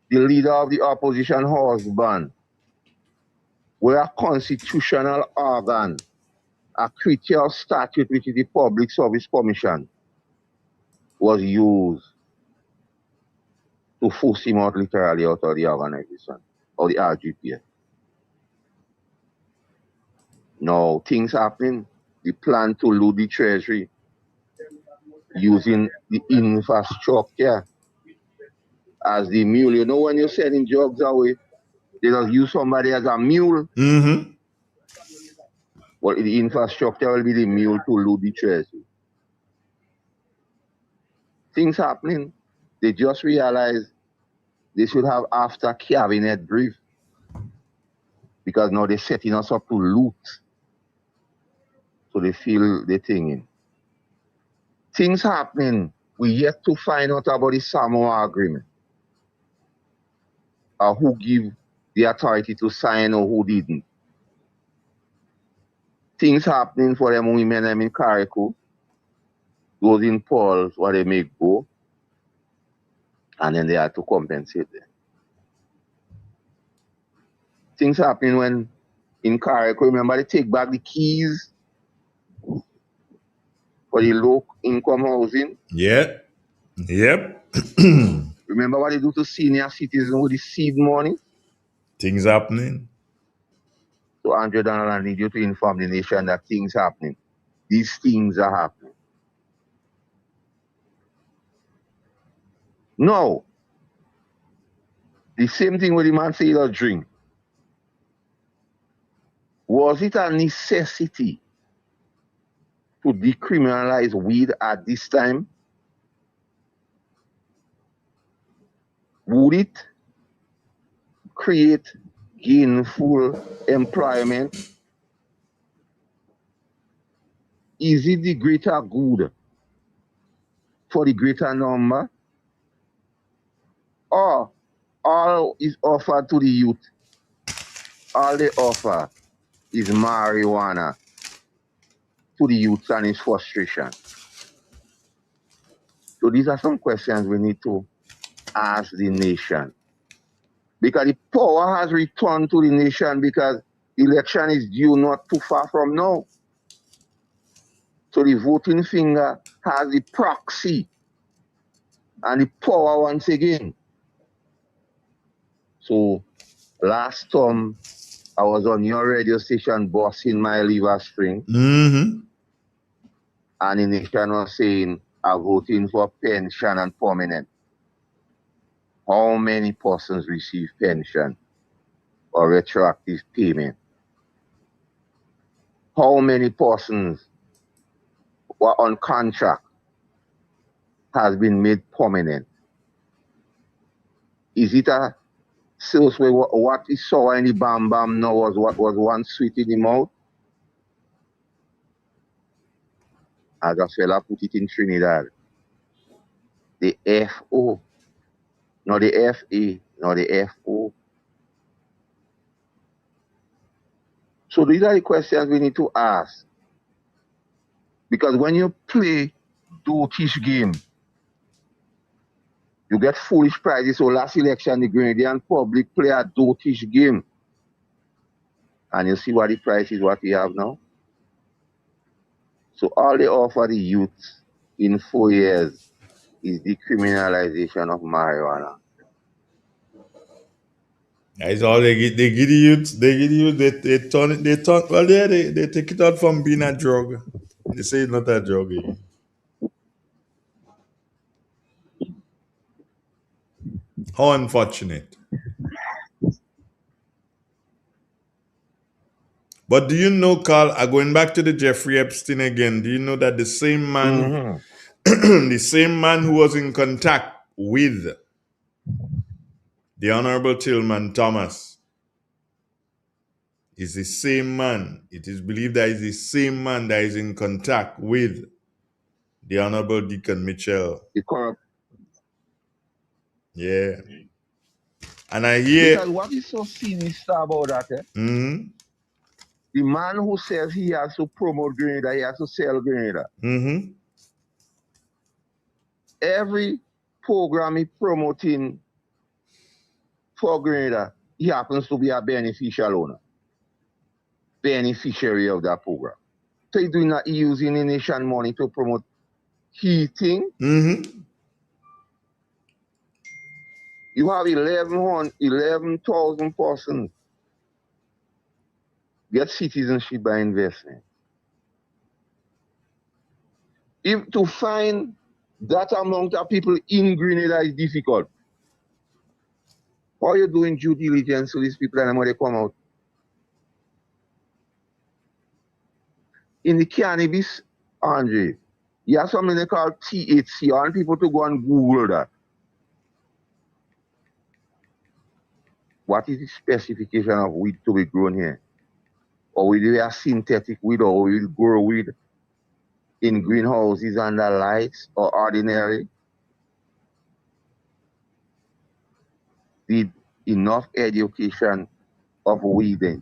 the leader of the opposition husband, where a constitutional organ, a creature of statute, which is the Public Service Commission, was used to force him out literally out of the organization, or the RGPA. Now, things happening. The plan to loot the treasury using the infrastructure as the mule. You know when you're sending drugs away, they just use somebody as a mule. Well, the infrastructure will be the mule to loot the treasury. Things happening. They just realized they should have after cabinet brief because now they're setting us up to loot. So they feel the thing in. Things happening. We yet to find out about the Samoa agreement. Or who give the authority to sign or who didn't. Things happening for them women in Carrico. Those in Paul's where they make go. And then they had to compensate them. Things happening when in Carrico, remember they take back the keys for the low income housing.
Yeah. Yep.
Remember what they do to senior citizens with the seed money?
Things happening.
So Andre Donald, I need you to inform the nation that things happening. These things are happening. No. The same thing with the man say he drink. Was it a necessity to decriminalize weed at this time? Would it create gainful employment? Is it the greater good for the greater number? Or all is offered to the youth? All they offer is marijuana to the youth and its frustration. So these are some questions we need to ask the nation. Because the power has returned to the nation because election is due not too far from now. So the voting finger has the proxy and the power once again. So last time I was on your radio station bossing my liver string. and the nation was saying, are voting for pension and permanent. How many persons receive pension or retroactive payment? How many persons were on contract has been made permanent? Is it a sales way what he saw in the Bam Bam now was what was once sweet in the mouth? As a fella put it in Trinidad. The FO, not the FA, not the FO. So these are the questions we need to ask. Because when you play dotish game, you get foolish prizes. So last election, the Grenadian public play a dotish game. And you see what the price is, what we have now. So all they offer the youth in 4 years is decriminalization of marijuana.
That's all they get. They give the youth. They turn it. Well, yeah, they take it out from being a drug. They say it's not a drug again. How unfortunate. But do you know, Carl, going back to the Jeffrey Epstein again, do you know that the same man, the same man who was in contact with the Honorable Tillman Thomas is the same man. It is believed that is the same man that is in contact with the Honorable Deacon Mitchell. Yeah. And I hear...
Because what is so sinister about that, the man who says he has to promote Grenada, he has to sell Grenada. Every program he promoting for Grenada, he happens to be a beneficial owner, beneficiary of that program. So he's doing that, using the nation money to promote heating. You have 11,000 persons get citizenship by investment. If to find that amount of people in Grenada is difficult, how are you doing due diligence to these people and when they come out? In the cannabis, Andre, you have something they call THC. I want people to go and Google that. What is the specification of weed to be grown here? Or will we have synthetic weed, or will we grow weed in greenhouses under lights or ordinary? Did enough education of weeding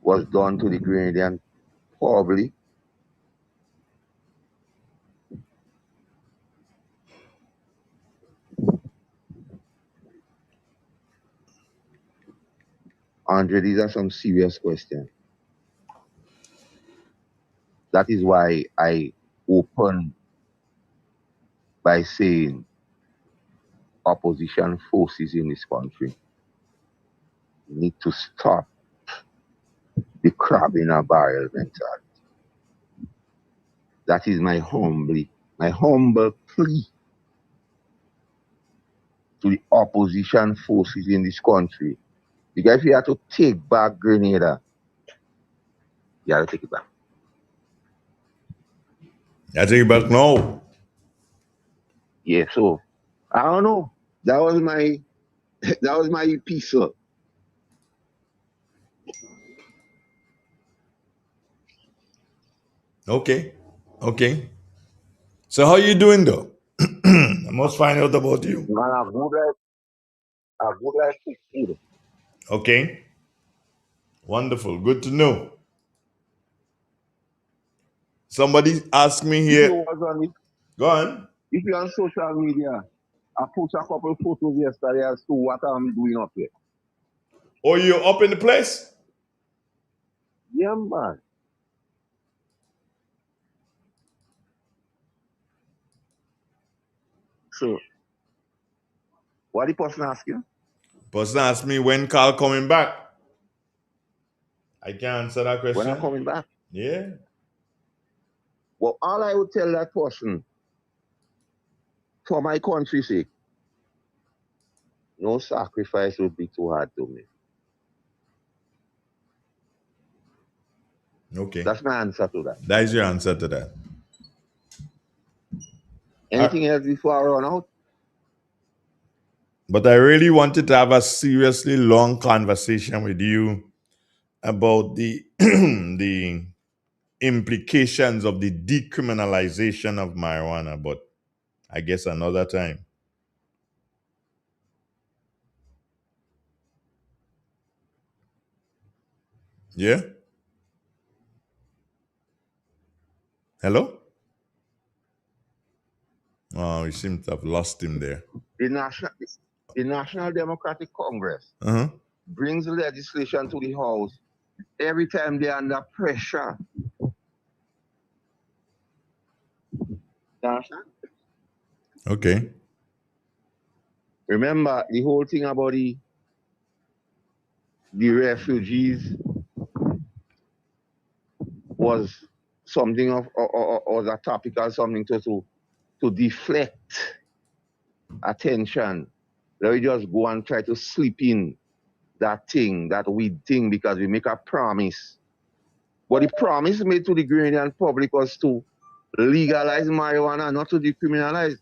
was done to the Grenadian public? Andre, these are some serious questions. That is why I open by saying opposition forces in this country need to stop the crab in a barrel mentality. That is my humble plea to the opposition forces in this country. Because if you have to take back Grenada, you have to take it back.
I take it back now.
Yeah, so I don't know. That was my piece, sir.
Okay. So how you doing though? I must find out about you.
Man, I would like to see it.
Okay. Wonderful. Good to know. Somebody asked me here. Go on.
If you're on social media, I put a couple of photos yesterday as to what I'm doing up here.
Oh, you up in the place?
Yeah, man. So, what the person ask you?
Person asked me when Carl coming back. I can't answer that question.
When I'm coming back?
Yeah.
Well, all I would tell that person, for my country's sake, no sacrifice would be too hard to me.
Okay.
That's my answer to that.
That is your answer to that.
Anything else before I run out?
But I really wanted to have a seriously long conversation with you about the the implications of the decriminalization of marijuana, but I guess another time. Yeah? Hello? Oh, we seem to have lost him there.
The National Democratic Congress
Uh-huh.
brings legislation to the House every time they're under pressure.
Okay.
Remember the whole thing about the refugees was something of or a topic or something to deflect attention. Let me just go and try to slip in that thing, that weird thing, because we make a promise. But the promise made to the Grenadian public was to legalize marijuana, not to decriminalize.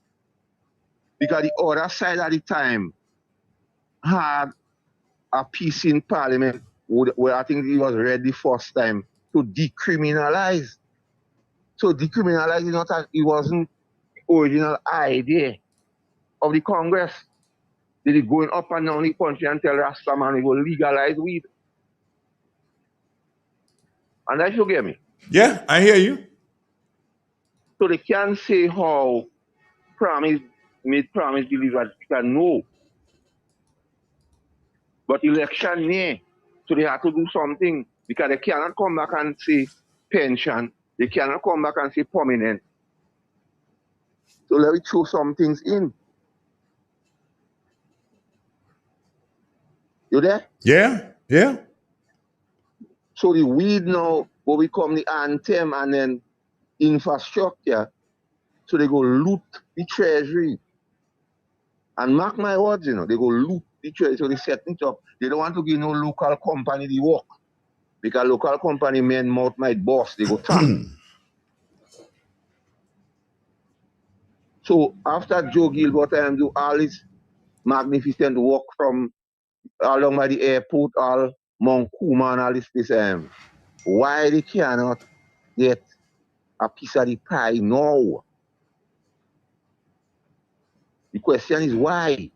Because the other side at the time had a piece in Parliament where I think it was read the first time to decriminalize. So decriminalize is not it wasn't the original idea of the Congress. They did going up and down the country and tell Rastaman we will legalize weed. And that you get me?
Yeah, I hear you.
So they can't say how made promise delivered. They can know. But election near. So they have to do something because they cannot come back and say pension. They cannot come back and say permanent. So let me throw some things in. You there?
Yeah, yeah.
So the weed now will become the anthem and then infrastructure. So they go loot the treasury. And mark my words, they go loot the treasury. So they set it up. They don't want to give no local company the work. Because local company men mouth might boss. They go tax. So after Joe Gilbert and do all this magnificent work from along by the airport, all Mount Kuma and all this, why they cannot get a piece of the pie now? The question is why?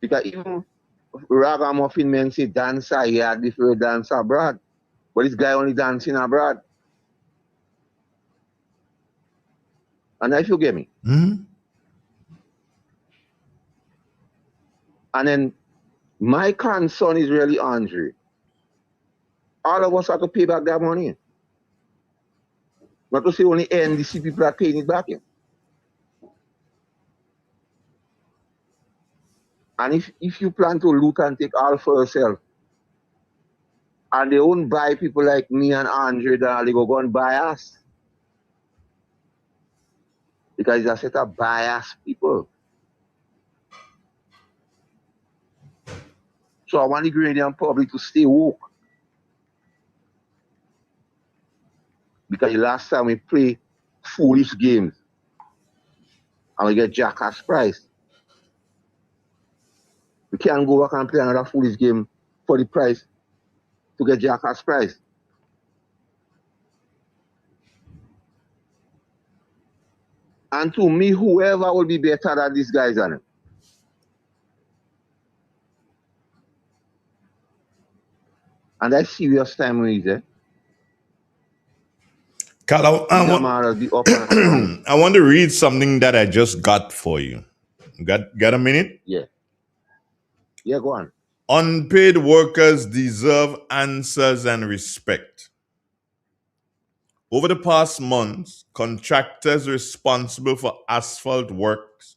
Because even ragamuffin men say dancer here, different dance abroad. But this guy only dancing abroad. And if you get me.
Mm-hmm.
And then my concern is really Andre. All of us have to pay back that money. Not to say only NDC people are paying it back. And if you plan to loot and take all for yourself, and they won't buy people like me and Andre, then they go and buy us. Because it's a set of biased people. So I want the Grenadian public to stay woke. Because the last time we play foolish games, and we get jackass price. We can't go back and play another foolish game for the price to get jackass price. And to me, whoever will be better than these guys on it. And that's serious time when he's
Carl, I want to read something that I just got for you. Got a minute?
Yeah. Yeah, go on.
Unpaid workers deserve answers and respect. Over the past months, contractors responsible for asphalt works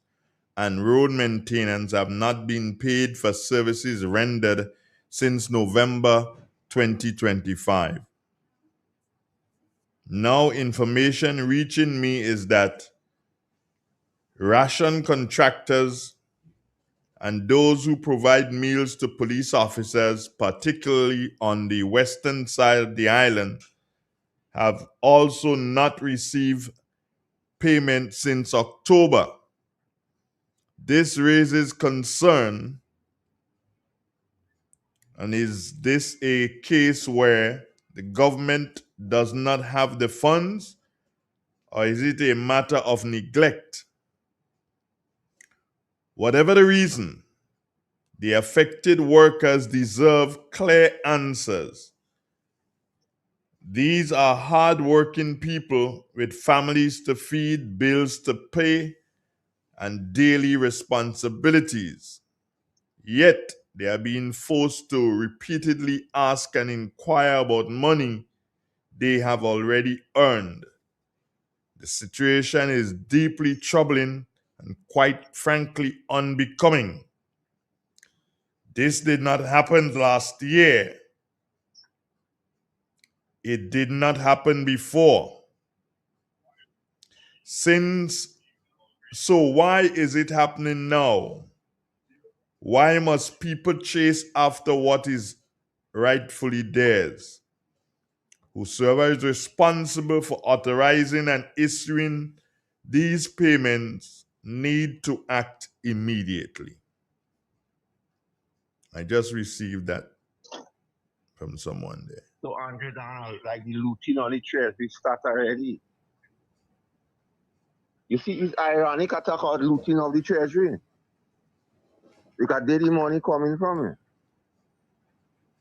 and road maintenance have not been paid for services rendered since November 2025. Now, information reaching me is that ration contractors and those who provide meals to police officers, particularly on the western side of the island, have also not received payment since October. This raises concern, and is this a case where the government does not have the funds, or is it a matter of neglect? Whatever the reason, the affected workers deserve clear answers. These are hard-working people with families to feed, bills to pay, and daily responsibilities. Yet, they are being forced to repeatedly ask and inquire about money they have already earned. The situation is deeply troubling and quite frankly unbecoming. This did not happen last year. It did not happen before. So why is it happening now? Why must people chase after what is rightfully theirs? Whosoever is responsible for authorizing and issuing these payments need to act immediately. I just received that from someone there.
So $100, like the looting on the treasury start already. You see, it's ironic I talk about looting of the treasury. Because there the money coming from it.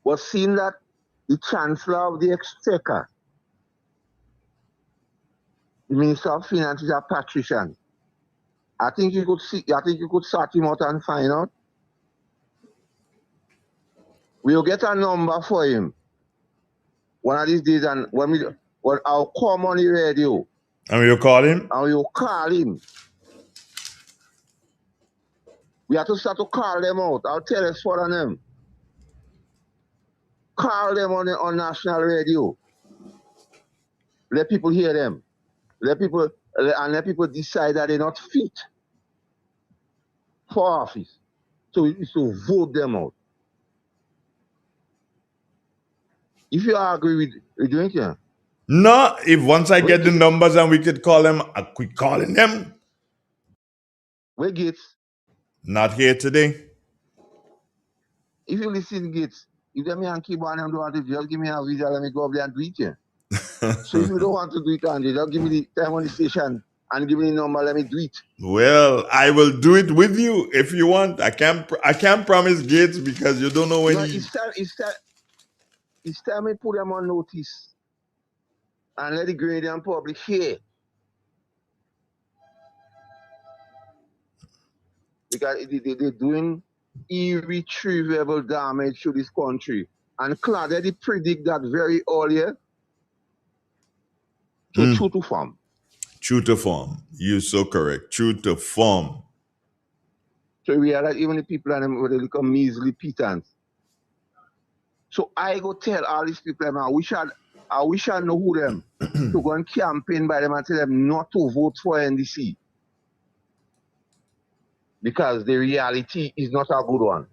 But seeing that the Chancellor of the Exchequer, the Minister of Finance is a patrician. I think you could sort him out and find out. We'll get a number for him one of these days, and when I'll come on the radio.
And we'll call him?
And we'll call him. We have to start to call them out. I'll tell us for them. Call them on national radio. Let people hear them. Let people decide that they're not fit for office. So it's to vote them out. If you agree with doing it,
no, if once I get the numbers and we could call them, I quit calling them.
Where Gates?
Not here today.
If you listen, Gates, if them and keyboard and don't want to just give me a visa, let me go up there and do it. Yeah. So if you don't want to do it, Andy, just give me the time on the station and give me the number, let me do it.
Well, I will do it with you if you want. I can't promise Gates because you don't know when
It's time we put them on notice and let the Gradient public hear. Because they're doing irretrievable damage to this country. And Claudia, they predict that very early. So true to form.
True to form. You're so correct. True to form.
So we are that even the people and them they become measly pittance. So I go tell all these people, I wish I know who them to go and campaign by them and tell them not to vote for NDC. Because the reality is not a good one.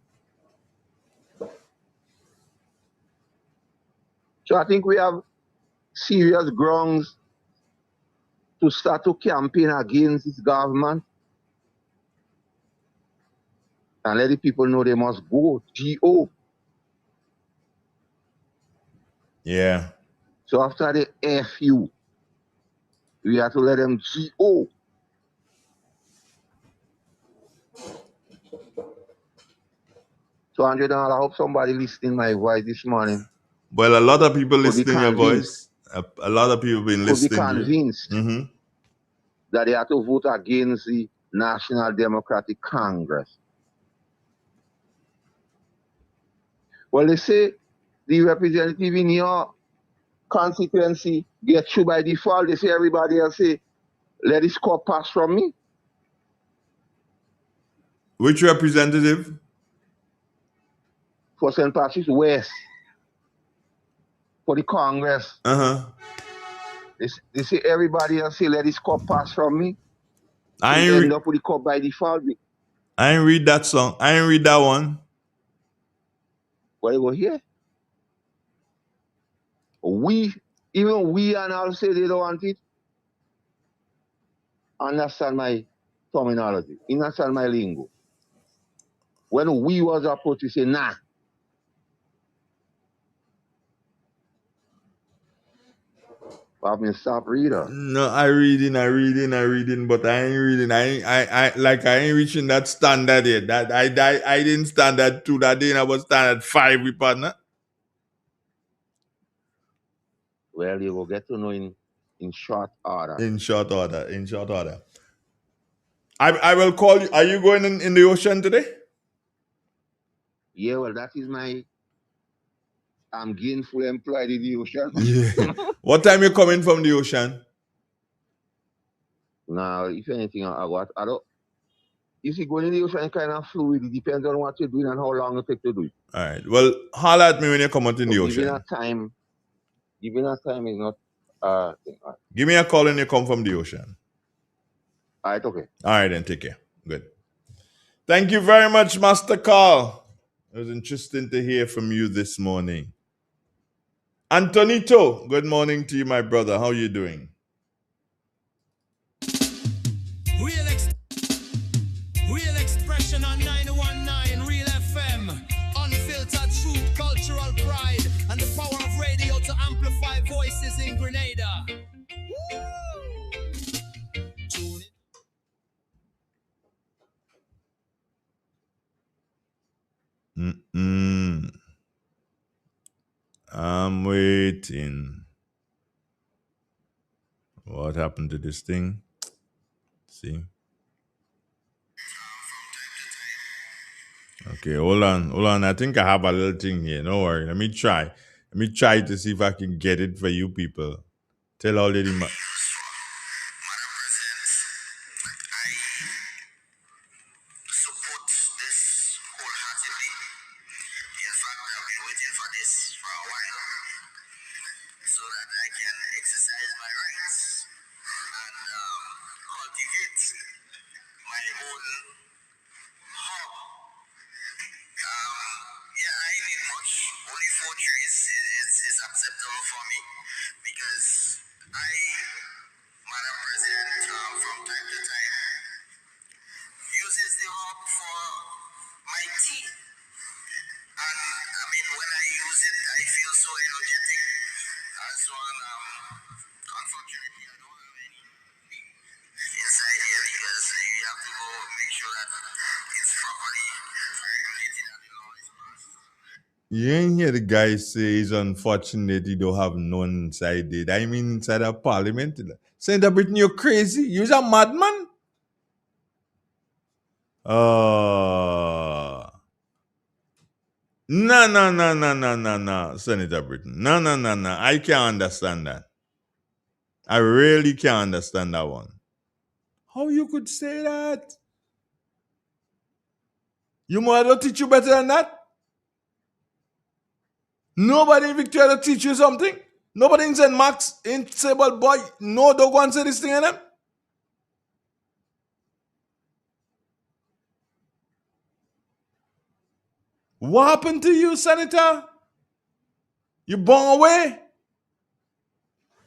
So I think we have serious grounds to start to campaign against this government and let the people know they must go. G-O.
Yeah.
So after the F-U, we have to let them G-O. So $100, I hope somebody listening my voice this morning.
Well, a lot of people listening your voice. A lot of people been listening.
Could be convinced that they have to vote against the National Democratic Congress. Well, they say the representative in your constituency get through by default. They say everybody else say, let this cup pass from me.
Which representative?
For St. Patrick's West. For the Congress. They say everybody else say let this cup pass from me.
I
He
ain't
end up with the cup by default.
I ain't read that song. I ain't read that one.
What you go here? Even we and all say they don't want it. Understand my terminology. Understand my lingo. When we was approached, we say, nah. But I stop reader.
No, I reading, but I ain't reading. I ain't reaching that standard yet. That I didn't stand at 2 that day, and I was stand at 5 with partner.
Well, you will get to know in short order.
In short order. I will call you. Are you going in the ocean today?
Yeah, well, that is I'm gainful employed in the ocean.
Yeah. What time you coming from the ocean?
Now, if anything, I don't. You see, going in the ocean is kind of fluid. It depends on what you're doing and how long it takes to do it.
All right. Well, holler at me when you come out in the ocean.
Giving a time is not thing.
Give me a call when you come from the ocean.
All right, okay.
All right, then. Take care. Good. Thank you very much, Master Carl. It was interesting to hear from you this morning. Antonito, good morning to you, my brother. How are you doing?
Real expression on 919 Real FM. Unfiltered truth, cultural pride, and the power of radio to amplify voices in Grenada.
I'm waiting. What happened to this thing? See? Okay, hold on. I think I have a little thing here. Don't worry. Let me try to see if I can get it for you people. Tell all lady You ain't hear the guy say it's unfortunate he don't have none inside it. I mean inside a parliament. Senator Britain, you're crazy. You're a madman. No, Senator Britain. No. I can't understand that. I really can't understand that one. How you could say that? Your mother teach you better than that? Nobody in Victoria teach you something? Nobody in St. Max in Sable Boy, no dog wants to say this thing in them? What happened to you, Senator? You born away?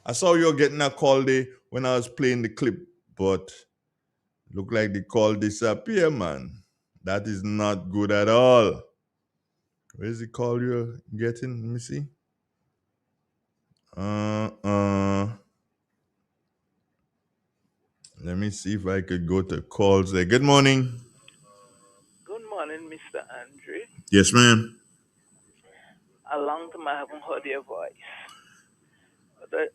I saw you getting a call there when I was playing the clip, but look like the call disappear, man. That is not good at all. Where's the call you're getting? Let me see. Let me see if I could go to calls there. Good morning.
Good morning, Mr. Andre.
Yes, ma'am.
A long time I haven't heard your voice. But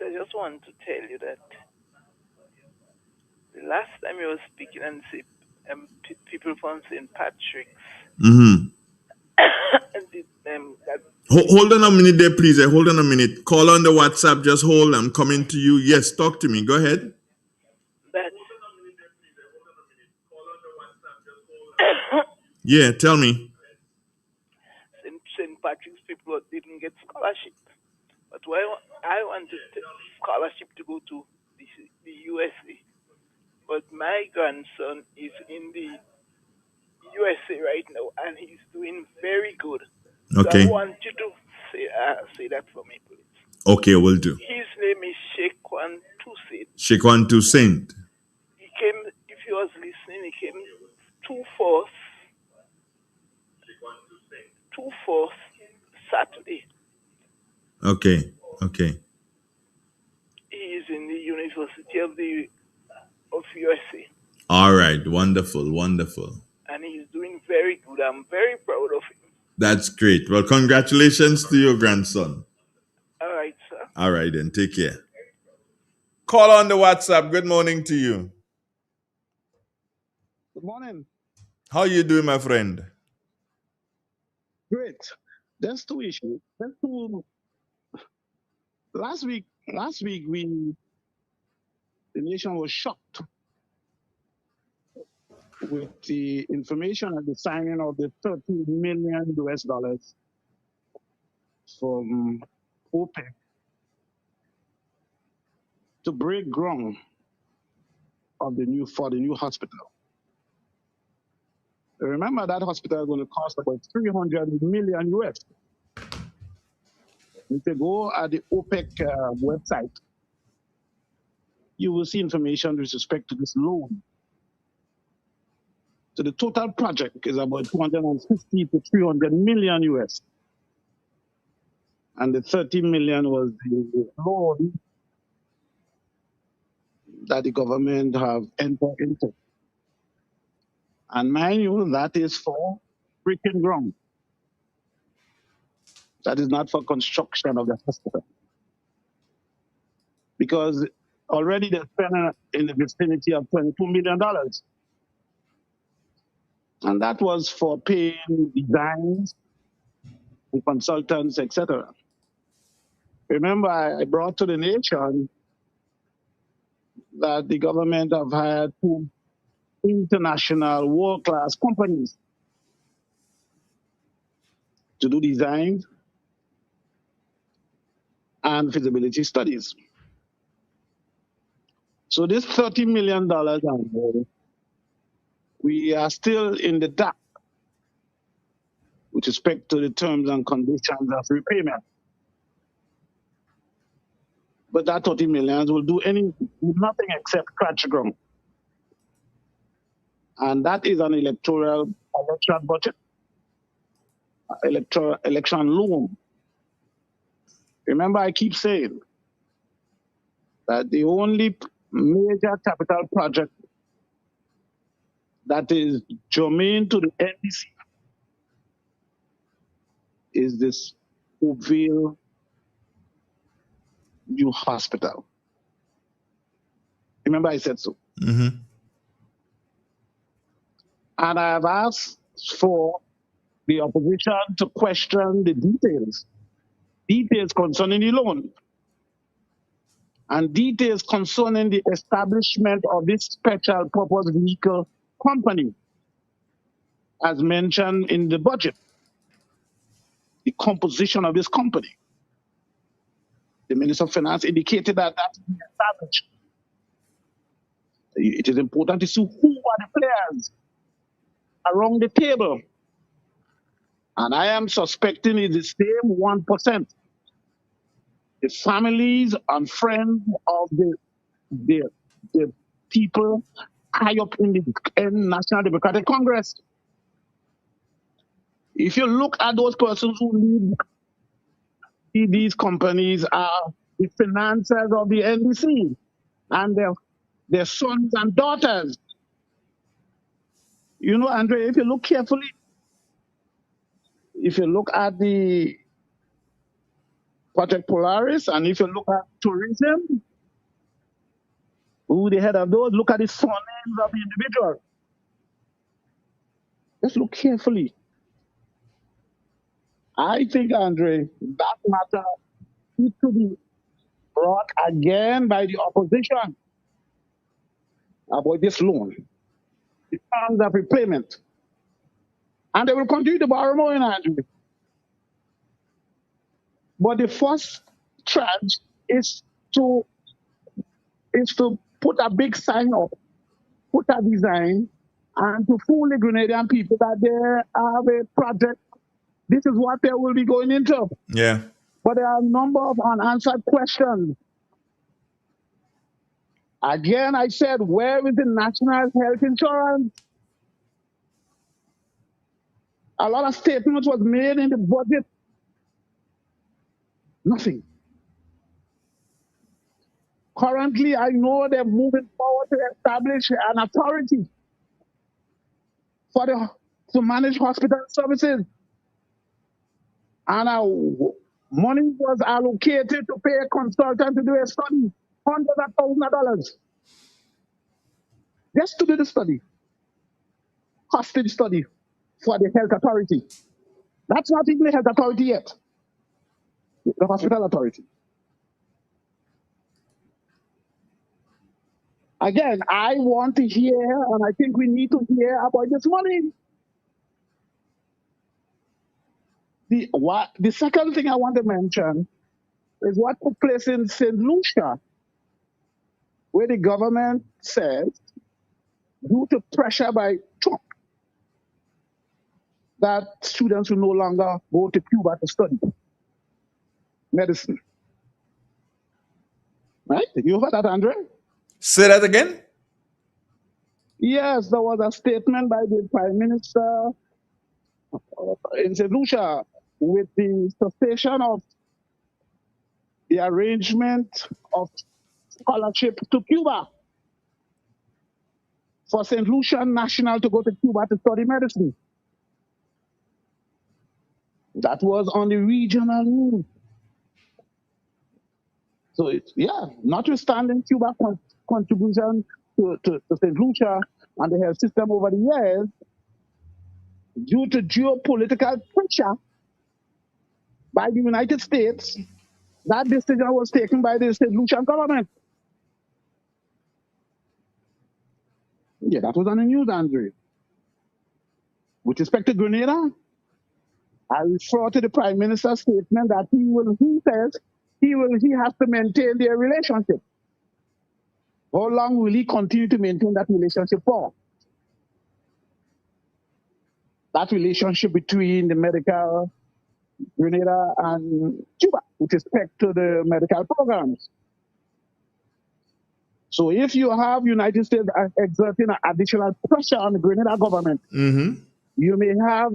I just want to tell you that the last time you were speaking and see people from St. Patrick's,
Hold on a minute there, please. Hold on a minute. Call on the WhatsApp. Just hold. I'm coming to you. Yes, talk to me. Go ahead. Yeah, tell me.
St. Patrick's people didn't get scholarship. But why I wanted scholarship to go to the USA, but my grandson is in the USA right now, and he's doing very good. So I
Okay.
want you to say that for me, please.
Okay, will do.
His name is Shekwan Tusid.
Shekwan to Saint.
He came, if you was listening, he came 2-4 Saturday.
Okay. Okay.
He is in the University of USA,
All right. Wonderful. Wonderful.
and he's doing very good. I'm very proud of him.
That's great. Well, congratulations to your grandson.
All right, sir.
All right, then. Take care. Call on the WhatsApp. Good morning to you.
Good morning.
How you doing, my friend?
Great. There's two issues. Last week the nation was shocked with the information of the signing of the $30 million from OPEC to break ground of the new hospital. Remember, that hospital is going to cost about $300 million US. If you go at the OPEC website, you will see information with respect to this loan. So the total project is about 250 to 300 million US. And the 30 million was the loan that the government have entered into. And mind you, that is for breaking ground. That is not for construction of the hospital. Because already they're spending in the vicinity of $22 million. And that was for paying designs and consultants, etc. Remember, I brought to the nation that the government have hired 2 international world-class companies to do designs and feasibility studies. So this $30 million, we are still in the dark with respect to the terms and conditions of repayment. But that 30 million will do nothing except scratch ground. And that is an election budget, election loan. Remember, I keep saying that the only major capital project that is germane to the NDC is this Oakville new hospital. Remember, I said so.
Mm-hmm.
And I have asked for the opposition to question the details concerning the loan, and details concerning the establishment of this special purpose vehicle company, as mentioned in the budget, the composition of this company. The Minister of Finance indicated that that is established. It is important to see who are the players around the table. And I am suspecting it's the same 1%. The families and friends of the people high up in the National Democratic Congress. If you look at those persons who lead these companies are the financiers of the NDC and their sons and daughters. You know, Andre, if you look carefully, if you look at the Project Polaris, and if you look at tourism, who the head of those, look at the surnames of the individual. Just look carefully. I think, Andre, that matter needs to be brought again by the opposition about this loan, the terms of repayment. And they will continue to borrow more in Andre. But the first tranche is to put a big sign up, put a design, and to fool the Grenadian people that they have a project. This is what they will be going into.
Yeah.
But there are a number of unanswered questions. Again, I said, where is the national health insurance? A lot of statements was made in the budget. Nothing. Currently, I know they're moving forward to establish an authority to manage hospital services. And money was allocated to pay a consultant to do a study, hundreds of thousands of dollars, just to do the study, hostage study for the health authority. That's not even the health authority yet, the hospital authority. Again, I want to hear, and I think we need to hear about this money. The second thing I want to mention is what took place in St. Lucia, where the government says, due to pressure by Trump, that students will no longer go to Cuba to study medicine. Right? You heard that, Andre?
Say that again?
Yes, there was a statement by the Prime Minister in St. Lucia with the cessation of the arrangement of scholarship to Cuba for St. Lucia National to go to Cuba to study medicine. That was on the regional news. So, notwithstanding Cuba's contribution to St. Lucia and the health system over the years, due to geopolitical pressure by the United States, that decision was taken by the St. Lucian government. Yeah, that was on the news, Andre. With respect to Grenada, I refer to the Prime Minister's statement that he has to maintain their relationship. How long will he continue to maintain that relationship for? That relationship between the medical Grenada and Cuba with respect to the medical programs. So if you have United States exerting additional pressure on the Grenada government, you may have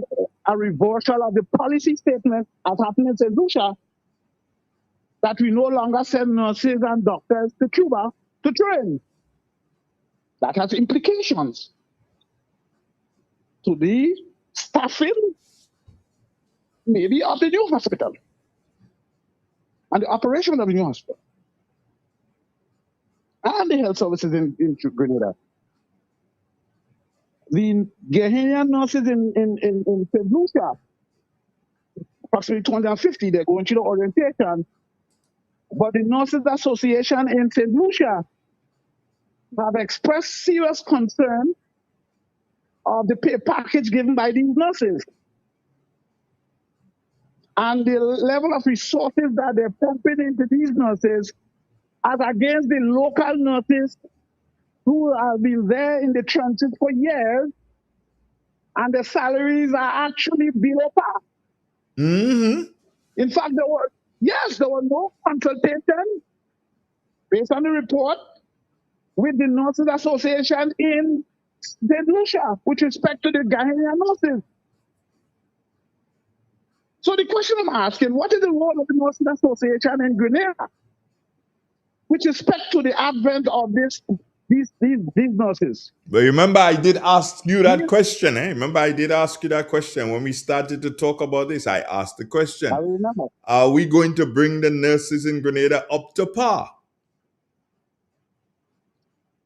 a reversal of the policy statement as happened in St. Lucia, that we no longer send nurses and doctors to Cuba to train. That has implications to the staffing, maybe, of the new hospital and the operation of the new hospital and the health services in Grenada. The Ghanaian nurses in St. Lucia, approximately 250, they're going through the orientation. But the Nurses Association in St. Lucia have expressed serious concern of the pay package given by these nurses and the level of resources that they're pumping into these nurses as against the local nurses who have been there in the trenches for years, and the salaries are actually below par. In fact, there was no consultation based on the report with the Nurses Association in St. Lucia with respect to the Ghanaian nurses. So the question I'm asking, what is the role of the Nurses Association in Grenada with respect to the advent of these nurses?
But remember, I did ask you that question. Remember, I did ask you that question when we started to talk about this. I asked the question:
I remember.
Are we going to bring the nurses in Grenada up to par?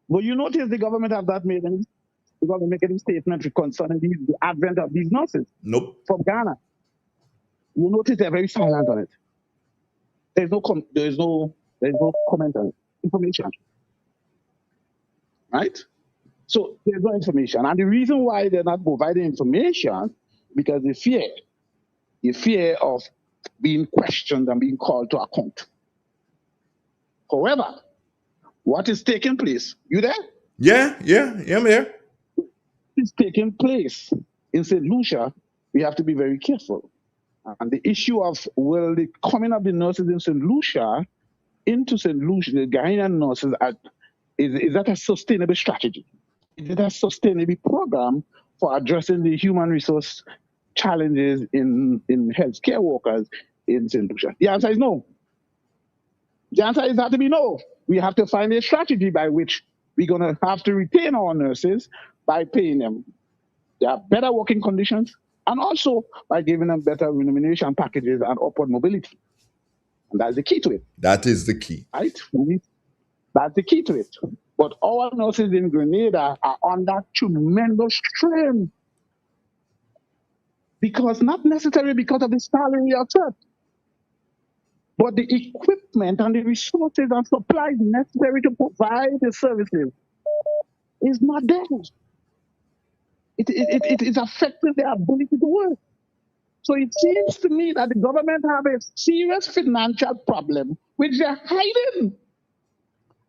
Well, you notice the government have not made any statement concerning the advent of these nurses.
Nope.
From Ghana. You notice they're very silent on it. There's no comment on it. Information. Right? So there's no information. And the reason why they're not providing information, because the fear of being questioned and being called to account. However, what is taking place? You there?
Yeah, I'm here.
It's taking place in St. Lucia. We have to be very careful. And the issue of, well, the coming of the nurses in St. Lucia into St. Lucia, the Ghanaian nurses, is that a sustainable strategy? Is it a sustainable program for addressing the human resource challenges in healthcare workers in St. Lucia? The answer is no. The answer is have to be no. We have to find a strategy by which we're going to have to retain our nurses by paying them their better working conditions and also by giving them better remuneration packages and upward mobility. And that's the key to it.
That is the key.
Right? That's the key to it. But our nurses in Grenada are under tremendous strain because not necessarily because of the salary itself, but the equipment and the resources and supplies necessary to provide the services is not there. It is affecting their ability to work. So it seems to me that the government have a serious financial problem, which they're hiding.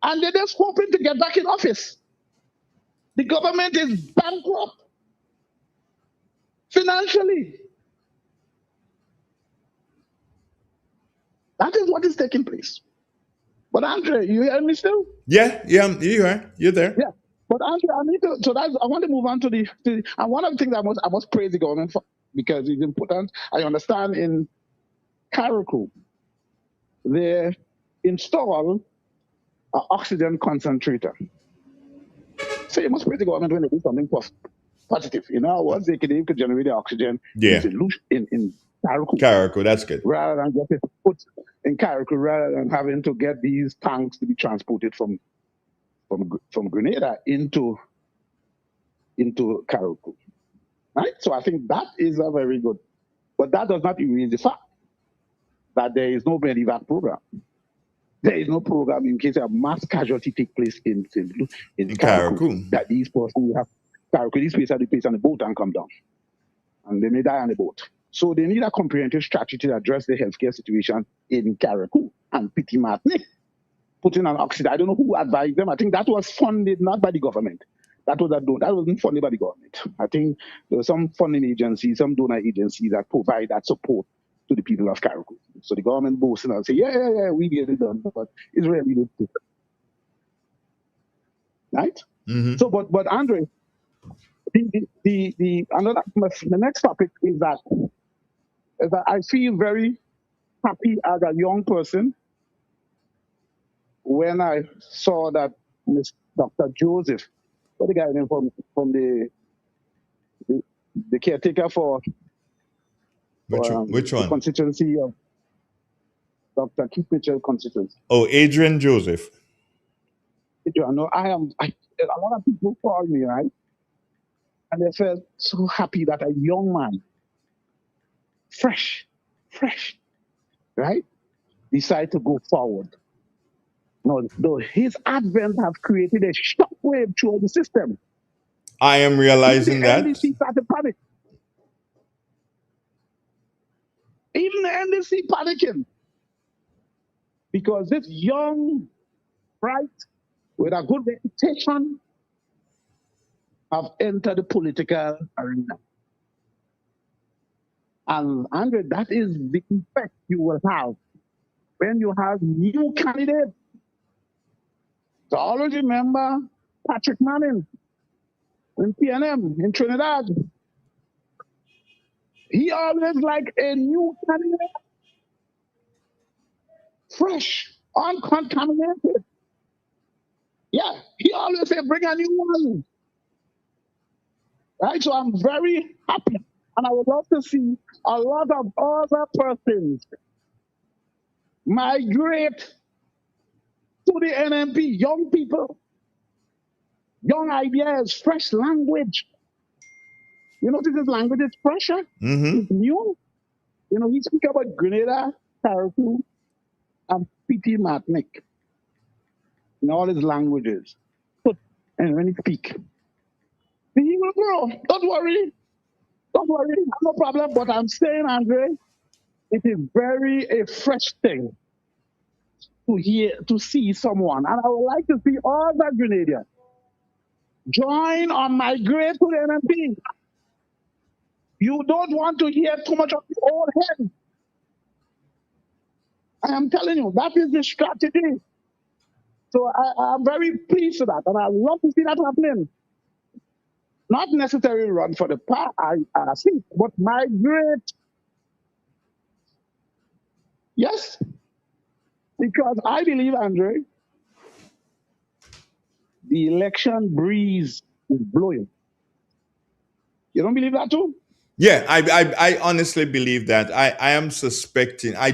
And they're just hoping to get back in office. The government is bankrupt financially. That is what is taking place. But Andre, you hear me still?
Yeah, you're here. You're there.
Yeah. But Andre, I need to. So I want to move on to and one of the things I must praise the government for because it's important. I understand in Karakou, they install an oxygen concentrator. So you must praise the government when they do something positive. You know, once they could generate the oxygen in Karakou.
Karakou, that's good.
Rather than get it put in Karakou, rather than having to get these tanks to be transported from Grenada into Karakou. Right? So I think that is a very good. But that does not erase the fact that there is no medevac program. There is no program in case a mass casualty take place in Karakou. That these persons have Karakou, these places are on the boat and come down. And they may die on the boat. So they need a comprehensive strategy to address the healthcare situation in Karakou and Petit Martinique. Putting an oxygen. I don't know who advised them. I think that was funded not by the government. That wasn't funded by the government. I think there were some funding agencies, some donor agencies that provide that support to the people of Karakou. So the government boasts and say, yeah, we get it done, but it's really different. Right? Mm-hmm. So, but Andre, the next topic is that I feel very happy as a young person when I saw that Dr. Joseph, what the guy name from the caretaker for
which one?
The constituency of Dr. Keith Mitchell constituency.
Oh, Adrian Joseph.
A lot of people call me, right? And they felt so happy that a young man, fresh, right, decided to go forward. No, his advent has created a shockwave through the system.
I am realizing that.
NDC started panic. Even the NDC panicking. Because this young, bright, with a good reputation, have entered the political arena. And Andre, that is the effect you will have when you have new candidates. So always remember Patrick Manning in PNM in Trinidad. He always like a new candidate, fresh, uncontaminated. Yeah, he always say, bring a new one. Right, so I'm very happy. And I would love to see a lot of other persons migrate to the NMP, young people, young ideas, fresh language. You notice this language is fresher, it's new. You know, we speak about Grenada, Karakou, and Petit Martinique in all his languages. And when he speak, he will grow. Don't worry, no problem. But I'm saying, Andre, it is very a fresh thing. to see someone, and I would like to see all the Grenadians join or migrate to the NMP. You don't want to hear too much of the old head. I am telling you, that is the strategy. So I'm very pleased with that, and I love to see that happening. Not necessarily run for the seat, but migrate. Yes, because I believe, Andre, the election breeze is blowing. You don't believe that too?
Yeah, I honestly believe that. I am suspecting. I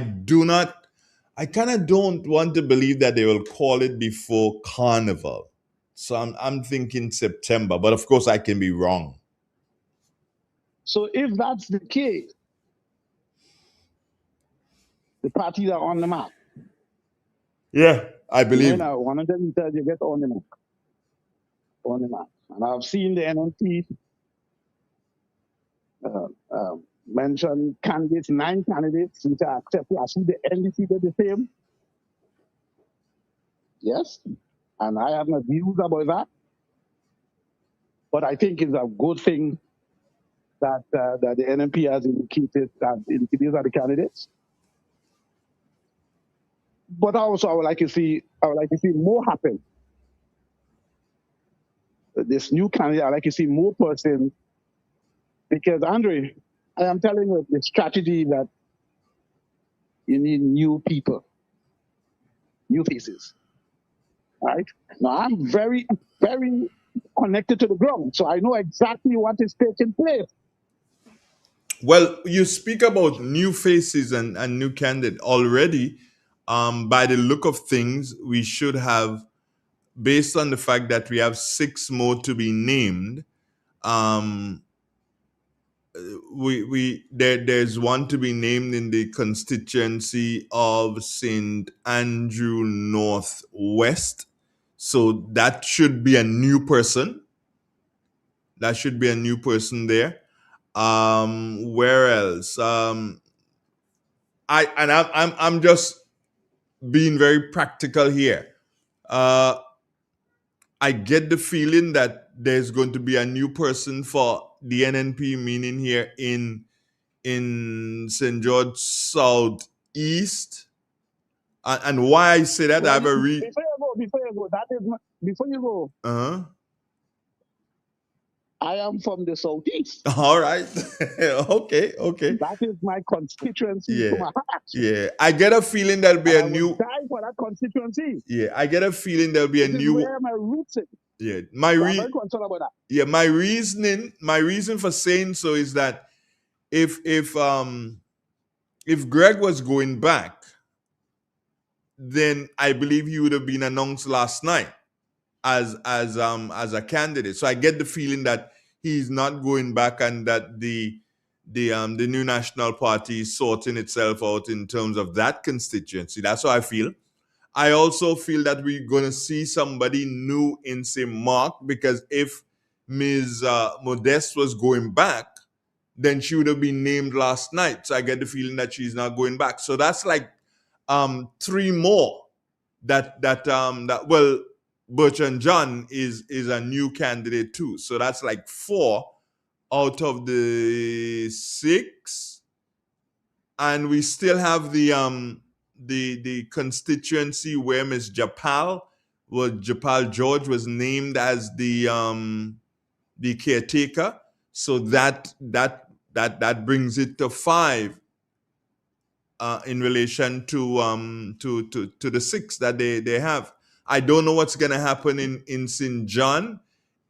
kind of don't want to believe that they will call it before Carnival. So I'm thinking September, but of course I can be wrong.
So if that's the case, the parties are on the map.
Yeah, I believe.
Now, one of them tells you get on the map. On the map. And I've seen the NMP mention candidates, 9 candidates, which are accepted. I see the NDC did the same. Yes. And I have my views about that. But I think it's a good thing that the NMP has indicated that these are the candidates. But also, I would like to see more happen. This new candidate, I like to see more persons, because Andre, I am telling you the strategy that you need new people, new faces. Right now, I'm very, very connected to the ground, so I know exactly what is taking place.
Well, you speak about new faces and new candidate already. By the look of things, we should have, based on the fact that we have 6 more to be named. There's one to be named in the constituency of St. Andrew Northwest. So that should be a new person. That should be a new person there. Where else? I'm just being very practical here. I get the feeling that there's going to be a new person for the NNP, meaning here in St. George Southeast. And why I say that, I have a
Before you go, before you go. I am from the Southeast.
All right. Okay.
That is my constituency to my heart.
Yeah. I get a feeling there'll be a new.
I will die for that constituency.
Yeah. I get a feeling there'll be a new.
Where my roots is.
Yeah.
I'm very concerned about that.
Yeah. My reason for saying so is that if Greg was going back, then I believe he would have been announced last night as a candidate. So I get the feeling that he's not going back, and that the new National Party is sorting itself out in terms of that constituency. That's how I feel. I also feel that we're going to see somebody new in St. Mark, because if Ms. Modeste was going back, then she would have been named last night. So I get the feeling that she's not going back. So that's like 3 more that well, Bertrand John is a new candidate too. So that's like 4 out of the 6. And we still have the constituency where Ms. Japal George was named as the caretaker. So that brings it to 5 in relation to the 6 that they have. I don't know what's going to happen in St. John.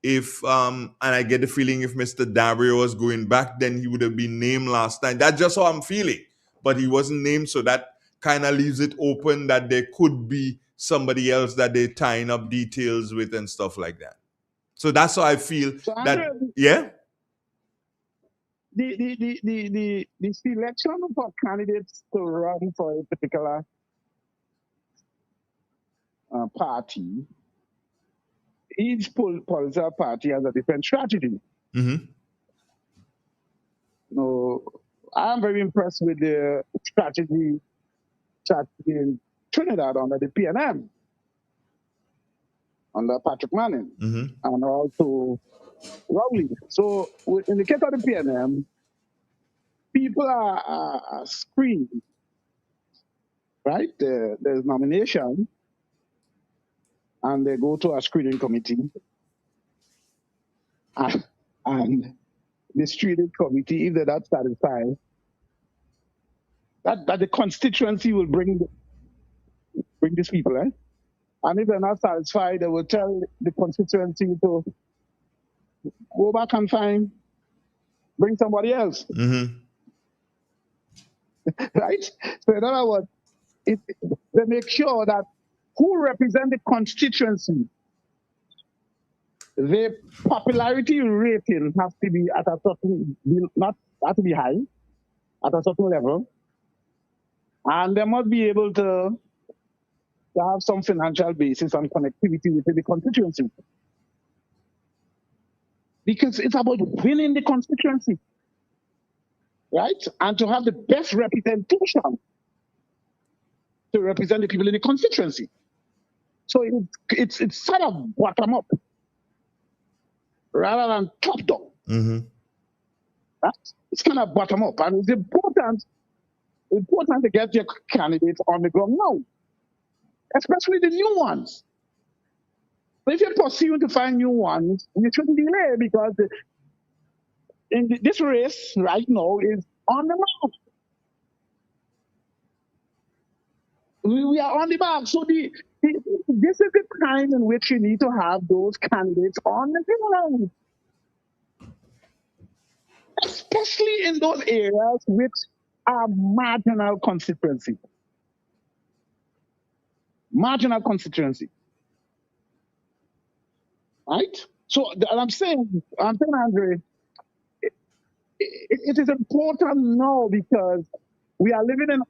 If and I get the feeling if Mr. Dabrio was going back, then he would have been named last night. That's just how I'm feeling. But he wasn't named, so that kind of leaves it open that there could be somebody else that they're tying up details with and stuff like that. So that's how I feel.
So
that yeah.
The selection for candidates to run for a particular party, each political party has a different strategy.
Mm-hmm.
I'm very impressed with the strategy Trinidad under the PNM, under Patrick Manning, and also Rowley. So in the case of the PNM, people are screened, right? There's nomination, and they go to a screening committee, and the screening committee, if they're not satisfied, that the constituency will bring these people, right? And if they're not satisfied, they will tell the constituency to go back and bring somebody else. Right? So in other words, they make sure that who represent the constituency, the popularity rating has to be at a certain, not have to be high, at a certain level, and they must be able to have some financial basis and connectivity with the constituency. Because it's about winning the constituency, right? And to have the best representation to represent the people in the constituency. So it's sort of bottom up rather than top down. It's kind of bottom up, and it's important to get your candidates on the ground now, especially the new ones. But if you're pursuing to find new ones, you shouldn't delay, because this race right now is on the mark. We are on the mark. So this is the time in which you need to have those candidates on the ground, especially in those areas which are marginal constituency. Right? So I'm saying, Andre, it is important now, because we are living in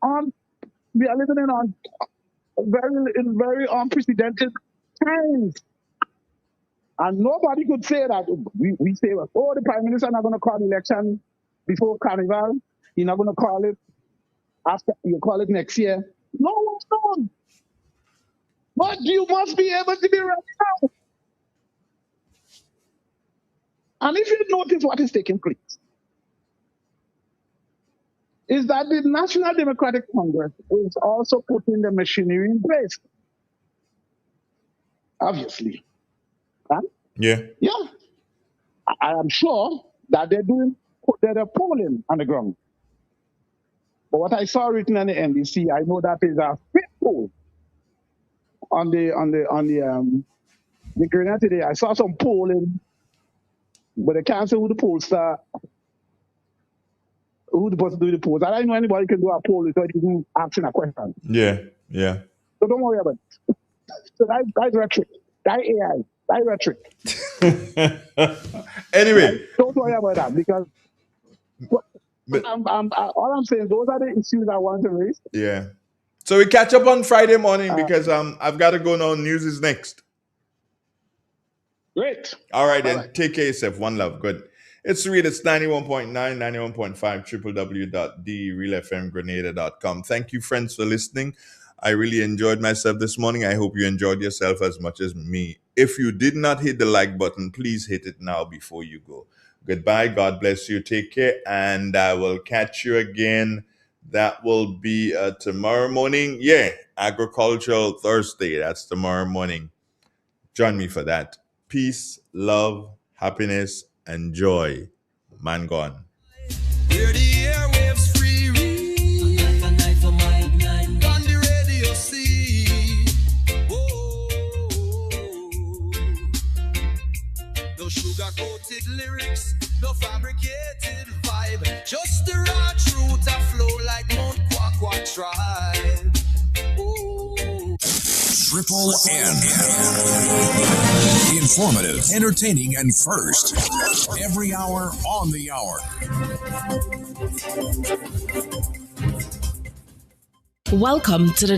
very unprecedented times, and nobody could say that we say, oh, the Prime Minister not going to call the election before Carnival, he's not going to call it after, you call it next year. No. But you must be able to be ready now. And if you notice what is taking place, is that the National Democratic Congress is also putting the machinery in place. Obviously. Right?
Yeah.
I am sure that they're polling on the ground. But what I saw written on the NBC, I know that is a fake poll on the Grenada today. I saw some polling, but they can't say who the pollster, who the person doing the polls. I don't know anybody can do a poll without even asking a question.
Yeah.
So don't worry about it. So that's rhetoric. That AI. That rhetoric.
Anyway.
Don't worry about that, because all I'm saying, those are the issues I want to raise.
Yeah. So we catch up on Friday morning, because I've got to go now. News is next.
Great.
All right, then. Take care of yourself. One love. Good. It's Reed. It's 91.9, 91.5, www.therealfmgrenada.com. Thank you, friends, for listening. I really enjoyed myself this morning. I hope you enjoyed yourself as much as me. If you did not hit the like button, please hit it now before you go. Goodbye. God bless you. Take care. And I will catch you again. That will be tomorrow morning. Yeah, Agricultural Thursday. That's tomorrow morning. Join me for that. Peace, love, happiness, and joy. Man gone.
Hear the airwaves free read. A night for my night. On the radio see. No sugar-coated lyrics, no fabricated vibe. Just the raw truth that flow like Mount Quack Tribe.
Triple N. Informative, entertaining, and first. Every hour on the hour.
Welcome to the